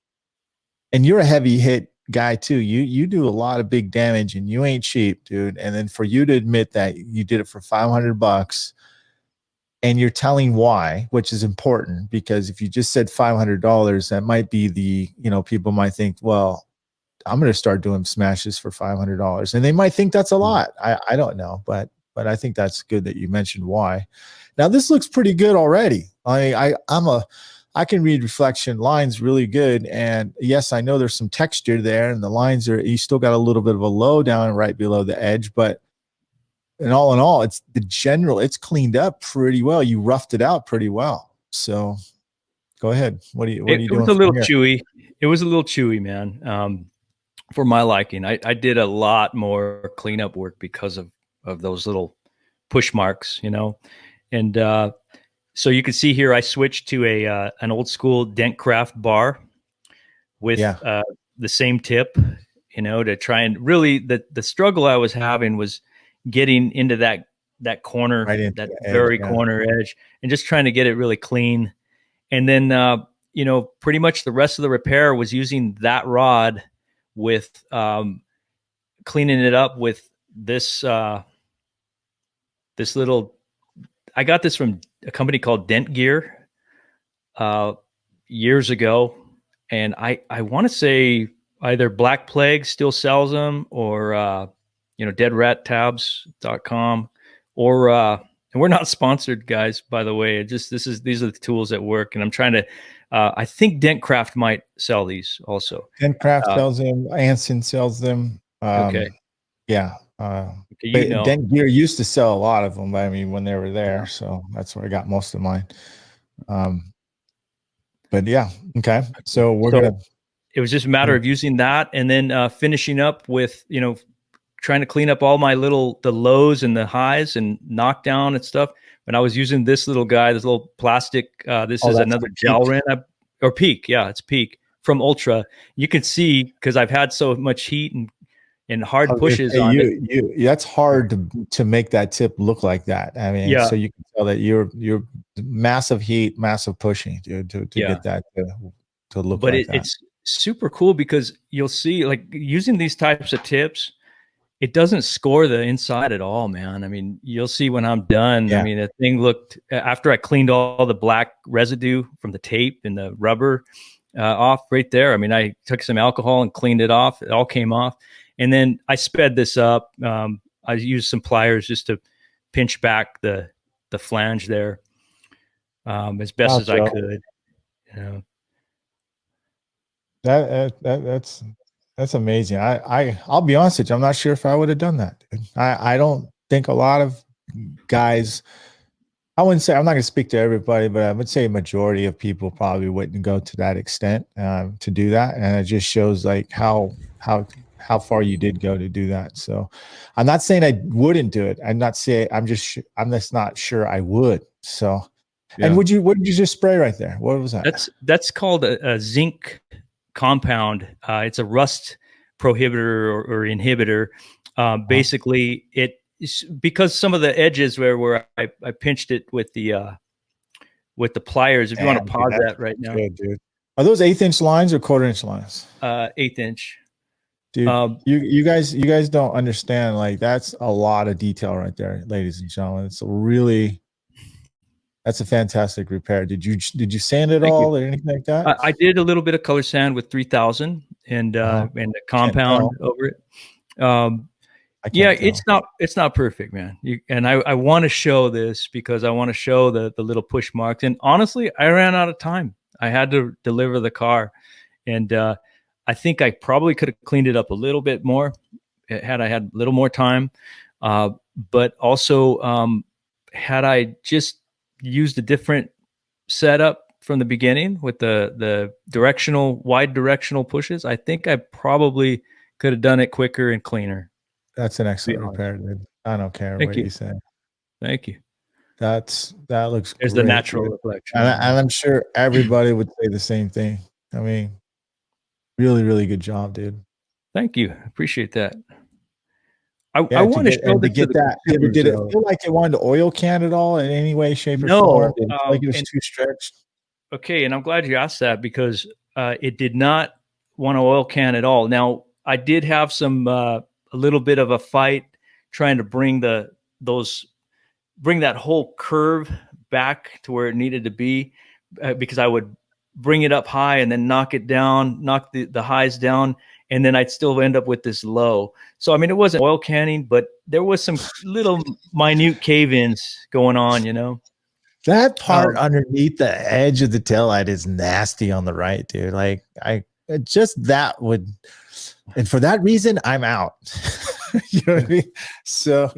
you're a heavy hit guy too. You do a lot of big damage and you ain't cheap, dude. And then for you to admit that you did it for $500 and you're telling why, which is important, because if you just said $500, that might be people might think, well, I'm going to start doing smashes for $500, and they might think that's a lot. I don't know, but I think that's good that you mentioned why. Now this looks pretty good already. I can read reflection lines really good, and yes, I know there's some texture there, and the lines you still got a little bit of a low down right below the edge, but in all, it's cleaned up pretty well. You roughed it out pretty well. So go ahead. What are you doing? It was a little chewy. It was a little chewy, man. For my liking, I did a lot more cleanup work because of those little push marks, and so you can see here I switched to an old school Dent Craft bar with the same tip, to try and really the struggle I was having was getting into that corner, that very corner edge, and just trying to get it really clean. And then pretty much the rest of the repair was using that rod with cleaning it up with this this little. I got this from a company called Dent Gear years ago, and I want to say either Black Plague still sells them, or deadrattabs.com, or And we're not sponsored, guys, by the way. These are the tools that work. And I'm trying to, I think Dentcraft might sell these also. Dentcraft sells them. Anson sells them. Okay. Yeah. Okay, but Dent Gear used to sell a lot of them. I mean, when they were there, so that's where I got most of mine. But yeah, okay. So it was just a matter of using that and then finishing up with, trying to clean up all the lows and the highs and knockdown and stuff. When I was using this little guy, this little plastic, this is another gel rin or Peak. Yeah, it's Peak from Ultra. You can see because I've had so much heat and hard pushes on it. That's hard to make that tip look like that. I mean, so you can tell that you're massive heat, massive pushing to get that to look like that. It's super cool because you'll see, like, using these types of tips, it doesn't score the inside at all, man. I mean, you'll see when I'm done. I mean, the thing looked, after I cleaned all the black residue from the tape and the rubber off right there. I mean, I took some alcohol and cleaned it off. It all came off. And then I sped this up. I used some pliers just to pinch back the flange there as best as I could. That's amazing. I'll be honest with you. I'm not sure if I would have done that. I don't think a lot of guys, I wouldn't say, I'm not going to speak to everybody, but I would say a majority of people probably wouldn't go to that extent to do that. And it just shows like how far you did go to do that. So I'm not saying I wouldn't do it. I'm just not sure I would. So, and what did you just spray right there? What was that? That's called a zinc compound. It's a rust prohibitor or inhibitor. Basically, because some of the edges where I pinched it with the pliers. If you want to pause that right now, good, dude. Are those 1/8 lines or 1/4 lines? 1/8. Dude, you guys don't understand. Like, that's a lot of detail right there, ladies and gentlemen. That's a fantastic repair. Did you sand it all or anything like that? I did a little bit of color sand with 3000 and a compound over it. It's not perfect, man. And I want to show this because I want to show the little push marks. And honestly, I ran out of time. I had to deliver the car, and I think I probably could have cleaned it up a little bit more had I had a little more time. But also, had I just used a different setup from the beginning with the wide directional pushes, I think I probably could have done it quicker and cleaner. That's an excellent repair, dude. I don't care what you say. Thank you. That looks There's great, the natural reflection. and I'm sure everybody would say the same thing. I mean, really, really good job, dude. Thank you. Appreciate that. I want to show this to the consumers. Did it feel like it wanted to oil can at all in any way, shape, or form? Did it feel like it was too stretched? Okay, and I'm glad you asked that because it did not want to oil can at all. Now, I did have a little bit of a fight trying to bring that whole curve back to where it needed to be because I would bring it up high and then knock it down, knock the highs down, and then I'd still end up with this low. So, I mean, it wasn't oil canning, but there was some little minute cave-ins going on, That part underneath the edge of the taillight is nasty on the right, dude. Like, and for that reason, I'm out. You know what I mean? So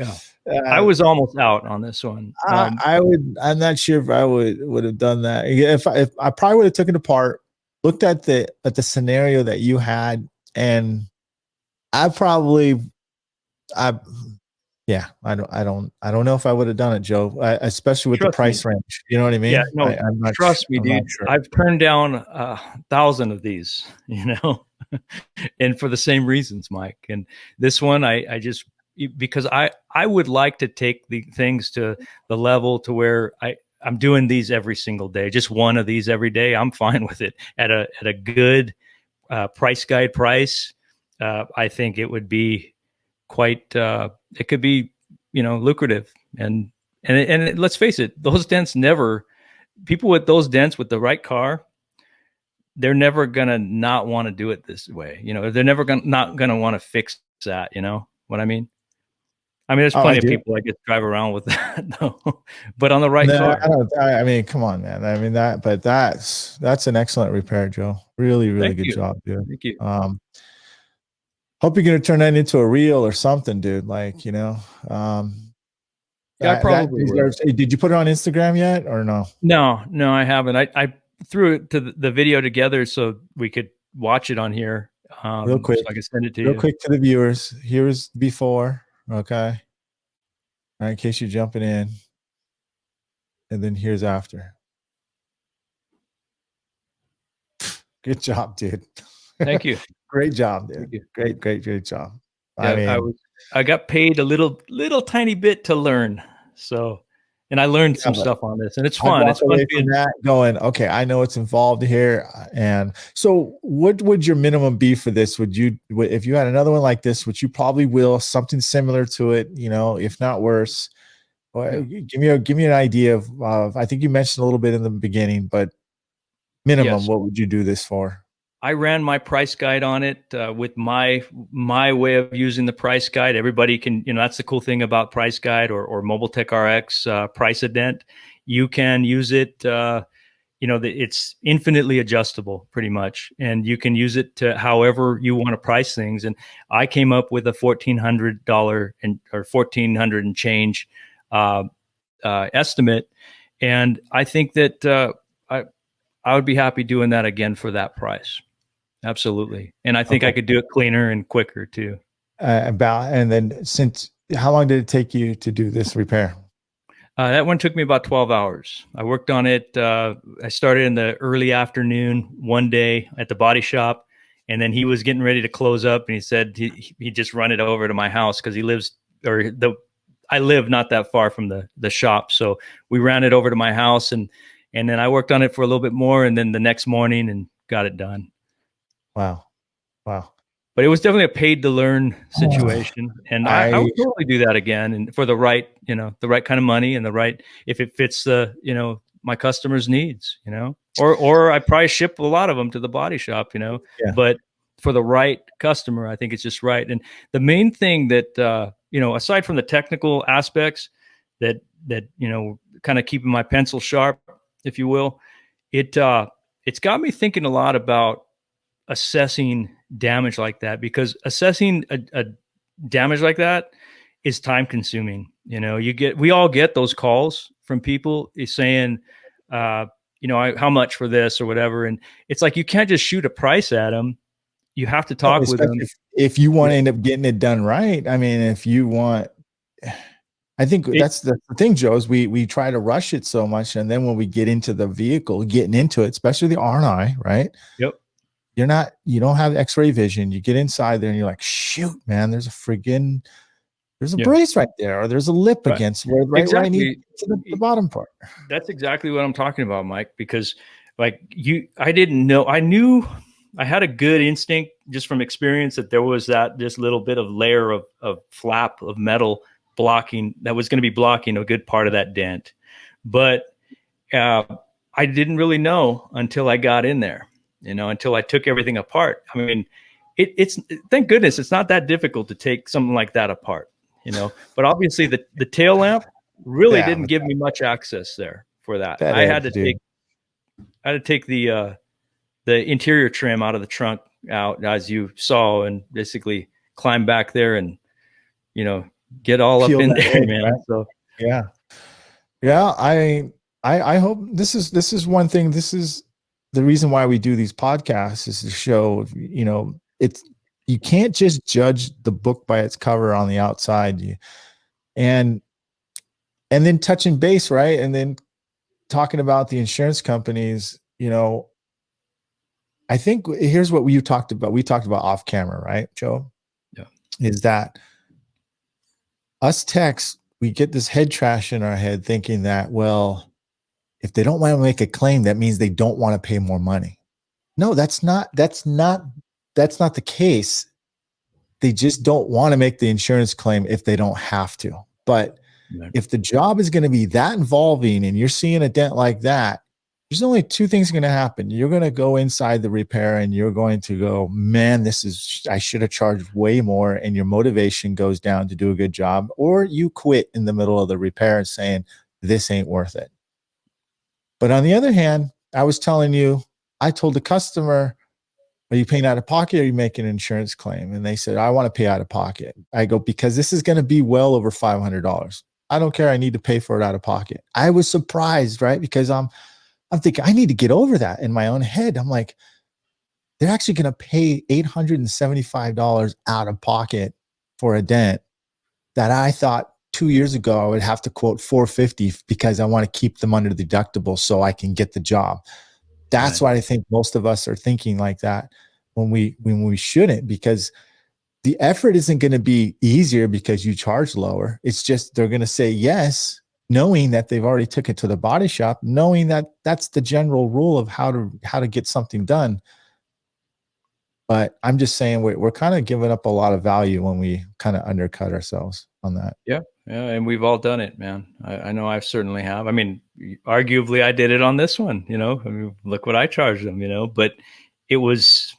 I was almost out on this one. I'm not sure if I would have done that. If I probably would have taken it apart, looked at the scenario that you had, and I don't know if I would have done it, Joe, especially with the price range. You know what I mean? Yeah, no, I'm not trust me, dude. Sure. I've turned down 1,000 of these, and for the same reasons, Mike. And this one, I just, because I would like to take the things to the level to where I'm doing these every single day, just one of these every day. I'm fine with it at a good price guide price. I think it would be quite, it could be, lucrative. And let's face it, those dents people with those dents with the right car, they're never going to not want to do it this way. They're never not going to want to fix that. You know what I mean? I mean, there's Oh, plenty I of do. people that get drive around with that, though, but on the right No, car. I don't. I mean, come on, man. I mean but that's an excellent repair, Joe. Really, really Thank good you. job, dude. Thank you. Hope you're gonna turn that into a reel or something, dude. Like, Yeah, I that probably will. deserves. Hey, did you put it on Instagram yet or no? No, I haven't. I threw it to the video together so we could watch it on here. Real quick, So I can send it to real you. quick to the viewers. Here's before, okay? All right, in case you're jumping in, and then here's after. Good job, dude. Thank you. Great job, Thank dude. you. Great job. I Yeah, mean, I got paid a little tiny bit to learn. So, and I learned yeah, some but stuff on this, and it's I'd fun. walk It's fun away from being. that going, okay, I know what's involved here. And so what would your minimum be for this? If you had another one like this, which you probably will, something similar to it, if not worse, Yeah. give me an idea of, I think you mentioned a little bit in the beginning, but minimum, Yes. what would you do this for? I ran my price guide on it with my way of using the price guide. Everybody can, that's the cool thing about price guide or Mobile Tech RX Price a Dent. You can use it. It's infinitely adjustable pretty much, and you can use it to however you want to price things. And I came up with a $1,400 or 1,400 and change estimate, and I think that I would be happy doing that again for that price. Absolutely. And I think I could do it cleaner and quicker too. And then how long did it take you to do this repair? That one took me about 12 hours. I worked on it. I started in the early afternoon one day at the body shop, and then he was getting ready to close up, and he said he just run it over to my house because I live not that far from the shop. So we ran it over to my house, and then I worked on it for a little bit more, and then the next morning and got it done. Wow. But it was definitely a paid to learn situation. And I would totally do that again. And for the right kind of money and if it fits my customers' needs, or I probably ship a lot of them to the body shop, Yeah. but for the right customer, I think it's just right. And the main thing that, aside from the technical aspects that, kind of keeping my pencil sharp, if you will, it's got me thinking a lot about assessing damage like that, because assessing a damage like that is time consuming. We all get those calls from people saying, how much for this or whatever. And it's like, you can't just shoot a price at them. You have to talk with them. If you want to end up getting it done right. I mean, I think that's the thing, Joe, is we try to rush it so much. And then when we get into the vehicle, getting into it, especially the R&I, right? Yep. You don't have x-ray vision. You get inside there and you're like, shoot, man, there's a brace right there, or there's a lip against where exactly to the bottom part. That's exactly what I'm talking about, Mike, because I didn't know. I knew I had a good instinct just from experience that there was this little bit of layer of flap of metal that was going to be blocking a good part of that dent. But I didn't really know until I got in there, until I took everything apart. I mean, it's thank goodness it's not that difficult to take something like that apart, but obviously the tail lamp really didn't give me much access there for that. I had to take the interior trim out of the trunk out, as you saw, and basically climb back there and, get all up in there, man. Right? So I hope this is one thing. This is the reason why we do these podcasts, is to show, you can't just judge the book by its cover on the outside. And then touching base, right? And then talking about the insurance companies, I think here's what we talked about. We talked about off camera, right, Joe? Yeah. Is that us techs, we get this head trash in our head thinking that, well, if they don't want to make a claim, that means they don't want to pay more money. No, that's not the case. They just don't want to make the insurance claim if they don't have to. But if the job is going to be that involving and you're seeing a dent like that, there's only two things going to happen. You're going to go inside the repair and you're going to go, man, I should have charged way more. And your motivation goes down to do a good job, or you quit in the middle of the repair saying, this ain't worth it. But on the other hand, I was telling you, I told the customer, are you paying out of pocket or are you making an insurance claim? And they said, I want to pay out of pocket. I go, because this is going to be well over $500. I don't care. I need to pay for it out of pocket. I was surprised, right? Because I'm thinking I need to get over that in my own head. I'm like, they're actually going to pay $875 out of pocket for a dent that I thought 2 years ago I would have to quote $450 because I want to keep them under the deductible so I can get the job. That's Right. why I think most of us are thinking like that when we shouldn't, because the effort isn't going to be easier because you charge lower. It's just they're going to say yes, knowing that they've already took it to the body shop, knowing that that's the general rule of how to get something done. But I'm just saying we're kind of giving up a lot of value when we kind of undercut ourselves on that. Yeah. Yeah. And we've all done it, man. I know I certainly have. I mean, arguably I did it on this one, I mean, look what I charged them, but I was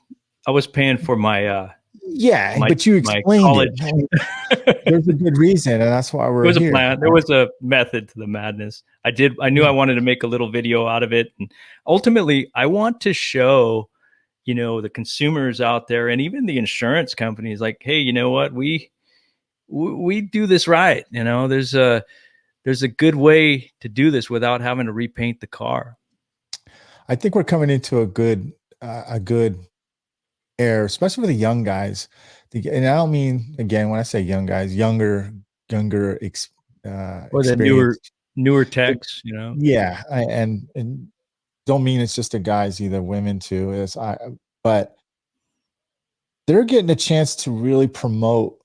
paying for my, Yeah, my, but you my explained college. it. I mean, there's a good reason, and that's why we're There was a here. plan. There was a method to the madness. I knew I wanted to make a little video out of it. And ultimately I want to show, the consumers out there and even the insurance companies like, hey, you know what? We do this right. There's a good way to do this without having to repaint the car. I think we're coming into a good era, especially with the young guys. And I don't mean, again, when I say young guys, younger Or the experience. newer techs, Yeah, and don't mean it's just the guys, either women too. But they're getting a chance to really promote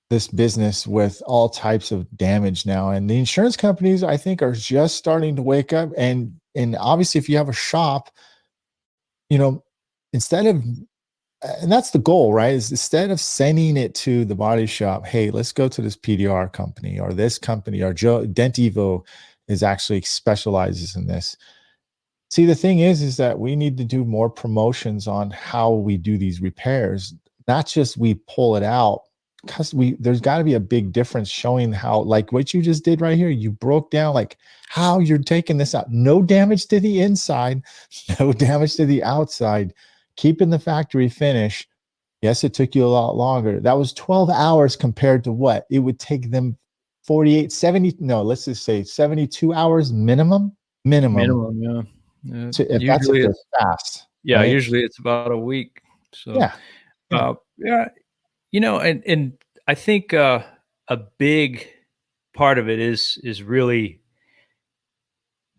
this business with all types of damage now, and the insurance companies, I think, are just starting to wake up. And obviously, if you have a shop, instead of, and that's the goal, right? Is instead of sending it to the body shop, hey, let's go to this PDR company or this company, or Dent Evo is actually specializes in this. See, the thing is that we need to do more promotions on how we do these repairs, not just we pull it out, because there's got to be a big difference showing how, like what you just did right here, you broke down like how you're taking this out. No damage to the inside, no damage to the outside, keeping the factory finish. Yes, it took you a lot longer. That was 12 hours compared to what it would take them 48, 70, no, let's just say 72 hours minimum. minimum. Yeah. If that's if they're fast. Yeah, right? usually it's about a week. So, Yeah. Yeah. yeah, and I think a big part of it is really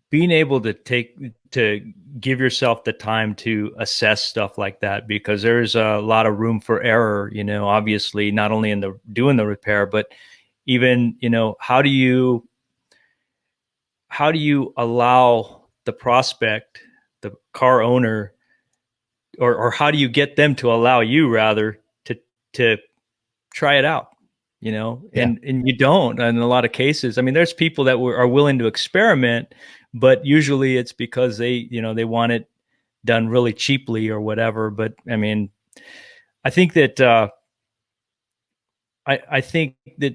being able to give yourself the time to assess stuff like that, because there's a lot of room for error. Obviously, not only in doing the repair, but even how do you allow the prospect, the car owner, or how do you get them to allow you rather to try it out, Yeah. and you don't in a lot of cases. I mean, there's people that are willing to experiment, but usually it's because they want it done really cheaply or whatever. But I mean, I think that I think that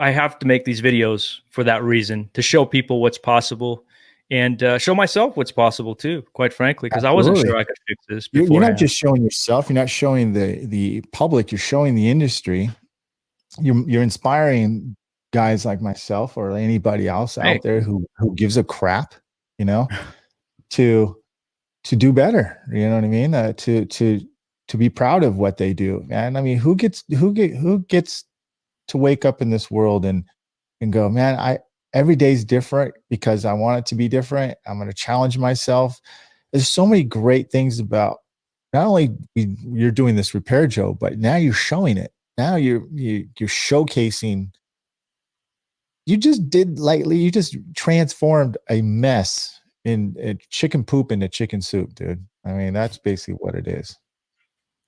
I have to make these videos for that reason, to show people what's possible, and show myself what's possible too, quite frankly, because I wasn't Absolutely. sure I could fix this You're not beforehand. just showing yourself, you're not showing the public, you're showing the industry. You're inspiring guys like myself or anybody else Hey. out there who gives a crap, to do better. You know what I mean? To be proud of what they do. Man, I mean, who gets to wake up in this world and go, man, every day's different because I want it to be different. I'm going to challenge myself. There's so many great things about not only you're doing this repair, Joe, but now you're showing it. Now you're showcasing. You just transformed a mess in chicken poop into chicken soup, dude. I mean, that's basically what it is.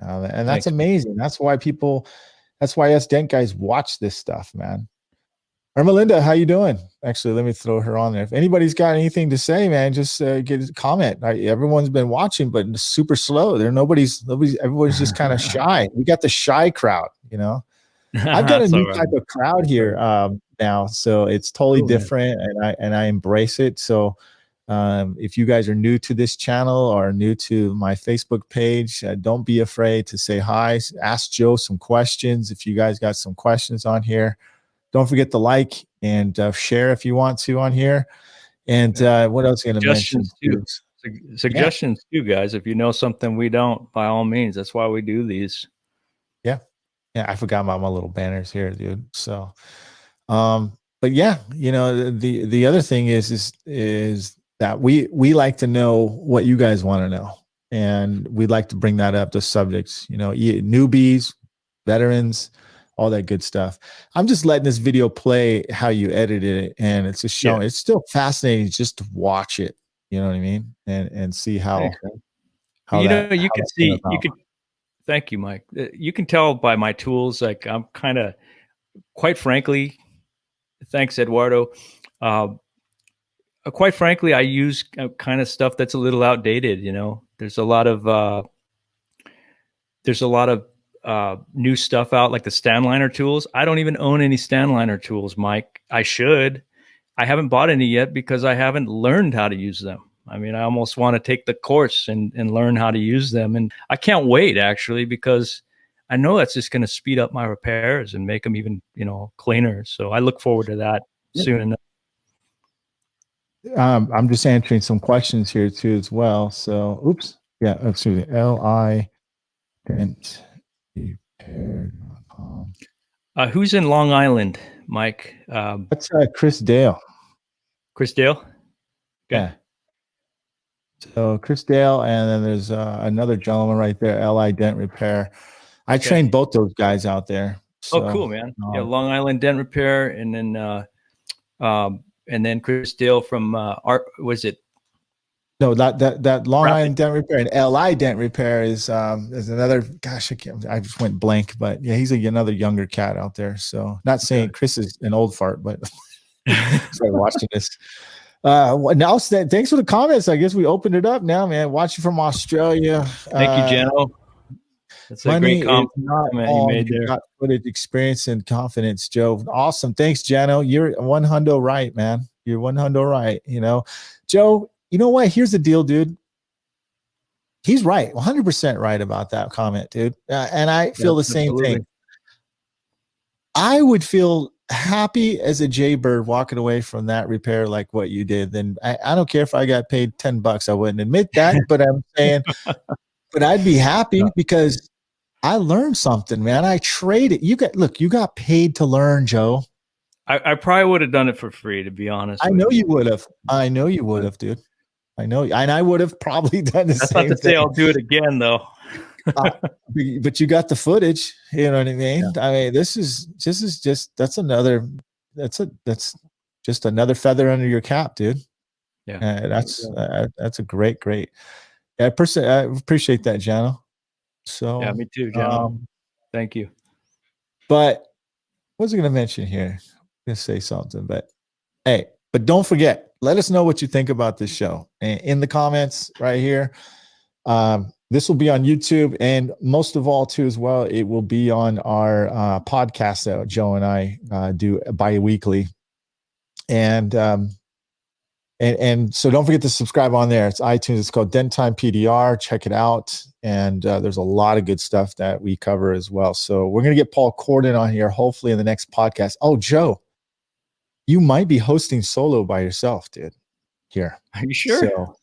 And that's Thanks. amazing. That's why us Dent guys watch this stuff, man. Ermelinda, how you doing? Actually, let me throw her on there. If anybody's got anything to say, man, just get a comment. Everyone's been watching, but it's super slow. Everyone's just kind of shy. We got the shy crowd, you know. I've got a That's new all right. type of crowd here now, so it's totally Cool, man. different, and I embrace it. So if you guys are new to this channel or new to my Facebook page, don't be afraid to say hi. Ask Joe some questions if you guys got some questions on here. Don't forget to like and share if you want to on here. And what else am I going to mention? Suggestions too. Suggestions too, guys. If you know something we don't, by all means, that's why we do these. Yeah. Yeah, I forgot about my little banners here, dude. So, but yeah, you know, the other thing is that we like to know what you guys want to know, and we'd like to bring that up, the subjects, you know, newbies, veterans, all that good stuff. I'm just letting this video play how you edited it, and it's just showing. It's still fascinating just to watch it. You know what I mean, and see how you know, you can see, you can. Thank you, Mike. You can tell by my tools, like I'm kind of, quite frankly, thanks, Eduardo. Quite frankly, I use kind of stuff that's a little outdated. You know, there's a lot of new stuff out, like the Stanliner tools. I don't even own any Stanliner tools, Mike. I should. I haven't bought any yet because I haven't learned how to use them. I mean, I almost want to take the course and learn how to use them. And I can't wait, actually, because I know that's just going to speed up my repairs and make them even, you know, cleaner. So I look forward to that soon enough. I'm just answering some questions here too as well. So, oops. Yeah, excuse me. L-I Dent repair.com. Who's in Long Island, Mike? That's Chris Dale. Chris Dale? Okay. Yeah. So Chris Dale, and then there's another gentleman right there, L.I. Dent Repair. I trained both those guys out there. So, oh, cool, man. Yeah, Long Island Dent Repair, and then Chris Dale from was it? No, that Long Island Dent Repair and L.I. Dent Repair is another. Gosh, I just went blank, but yeah, he's another younger cat out there. So, not saying Chris is an old fart, but started watching this. Now, thanks for the comments. I guess we opened it up now, man. Watching from Australia. Thank you, Jeno. That's a great comment you made there. Got footage, experience, and confidence, Joe. Awesome. Thanks, Jeno. You're 100 right, man. You're 100 right. You know, Joe. You know what? Here's the deal, dude. He's right, 100% right about that comment, dude. And I feel the same thing. I would feel happy as a jaybird walking away from that repair like what you did. Then I don't care if I got paid $10. I wouldn't admit that, but I'm saying, but I'd be happy because I learned something, man. I traded. You got paid to learn, Joe. I probably would have done it for free, to be honest. I know you would have. I know you would have, dude. I know, and I would have probably done the same thing. That's not to say I'll do it again, though. But you got the footage. You know what I mean? Yeah. I mean, this is just that's just another feather under your cap, dude. Yeah, that's a great. Yeah, I appreciate that, Jano. So yeah, me too, Jano. Thank you. But what was I going to mention here? I'm going to say something, but hey. But don't forget, let us know what you think about this show in the comments right here. This will be on YouTube, and most of all, too, as well, it will be on our podcast that Joe and I do bi-weekly. And so don't forget to subscribe on there. It's iTunes. It's called Dent Time PDR. Check it out. And there's a lot of good stuff that we cover as well. So we're going to get Paul Corden on here, hopefully in the next podcast. Oh, Joe. You might be hosting solo by yourself, dude. Here. Are you sure? So,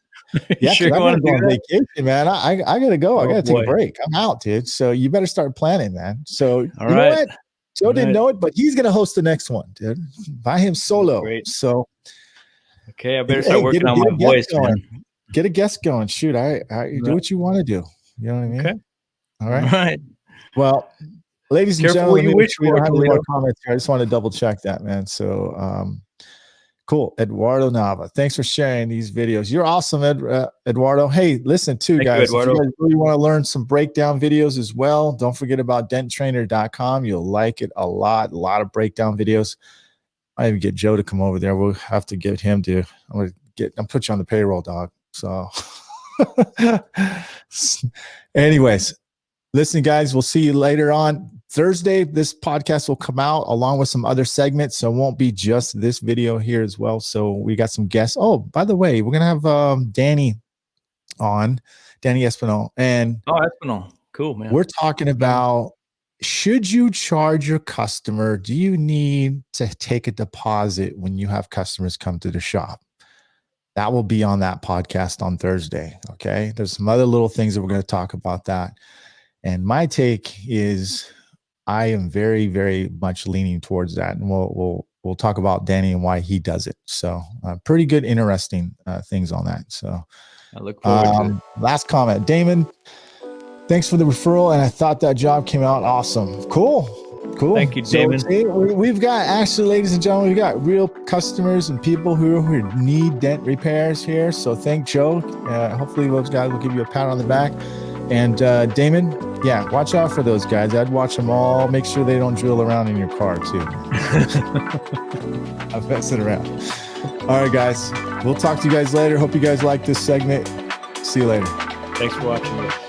yeah, sure I'm going to go on vacation, man. I got to go. I got to take a break. I'm out, dude. So you better start planning, man. So you know what? Joe didn't know it, but he's going to host the next one, dude. By him solo. Great. So. Okay, I better start working on my voice. Get a guest going. Shoot, I do what you want to do. You know what I mean? Okay. All right. All right. Well, ladies and gentlemen, you wish we don't have any more comments here. I just want to double check that, man. So, cool. Eduardo Nava, thanks for sharing these videos. You're awesome, Eduardo. Hey, listen too, guys. If you guys really want to learn some breakdown videos as well, don't forget about denttrainer.com. You'll like it a lot of breakdown videos. I even get Joe to come over there. We'll have to get him to. I'm put you on the payroll, dog. So, anyways, listen, guys. We'll see you later on Thursday. This podcast will come out along with some other segments, so it won't be just this video here as well. So we got some guests. Oh, by the way, we're gonna have Danny on, Danny Espinal, and Espinal, cool, man. We're talking about, should you charge your customer? Do you need to take a deposit when you have customers come to the shop? That will be on that podcast on Thursday. Okay. There's some other little things that we're going to talk about that. And my take is I am very, very much leaning towards that. And we'll talk about Danny and why he does it. So pretty good, interesting things on that. So I look forward to it. Last comment, Damon. Thanks for the referral, and I thought that job came out awesome. Cool. Thank you, Damon. So, we've got, actually, ladies and gentlemen, we've got real customers and people who need dent repairs here. So thank Joe. Hopefully those guys will give you a pat on the back. And Damon, yeah, watch out for those guys. I'd watch them all. Make sure they don't drill around in your car too. I'm messing around. All right, guys. We'll talk to you guys later. Hope you guys like this segment. See you later. Thanks for watching.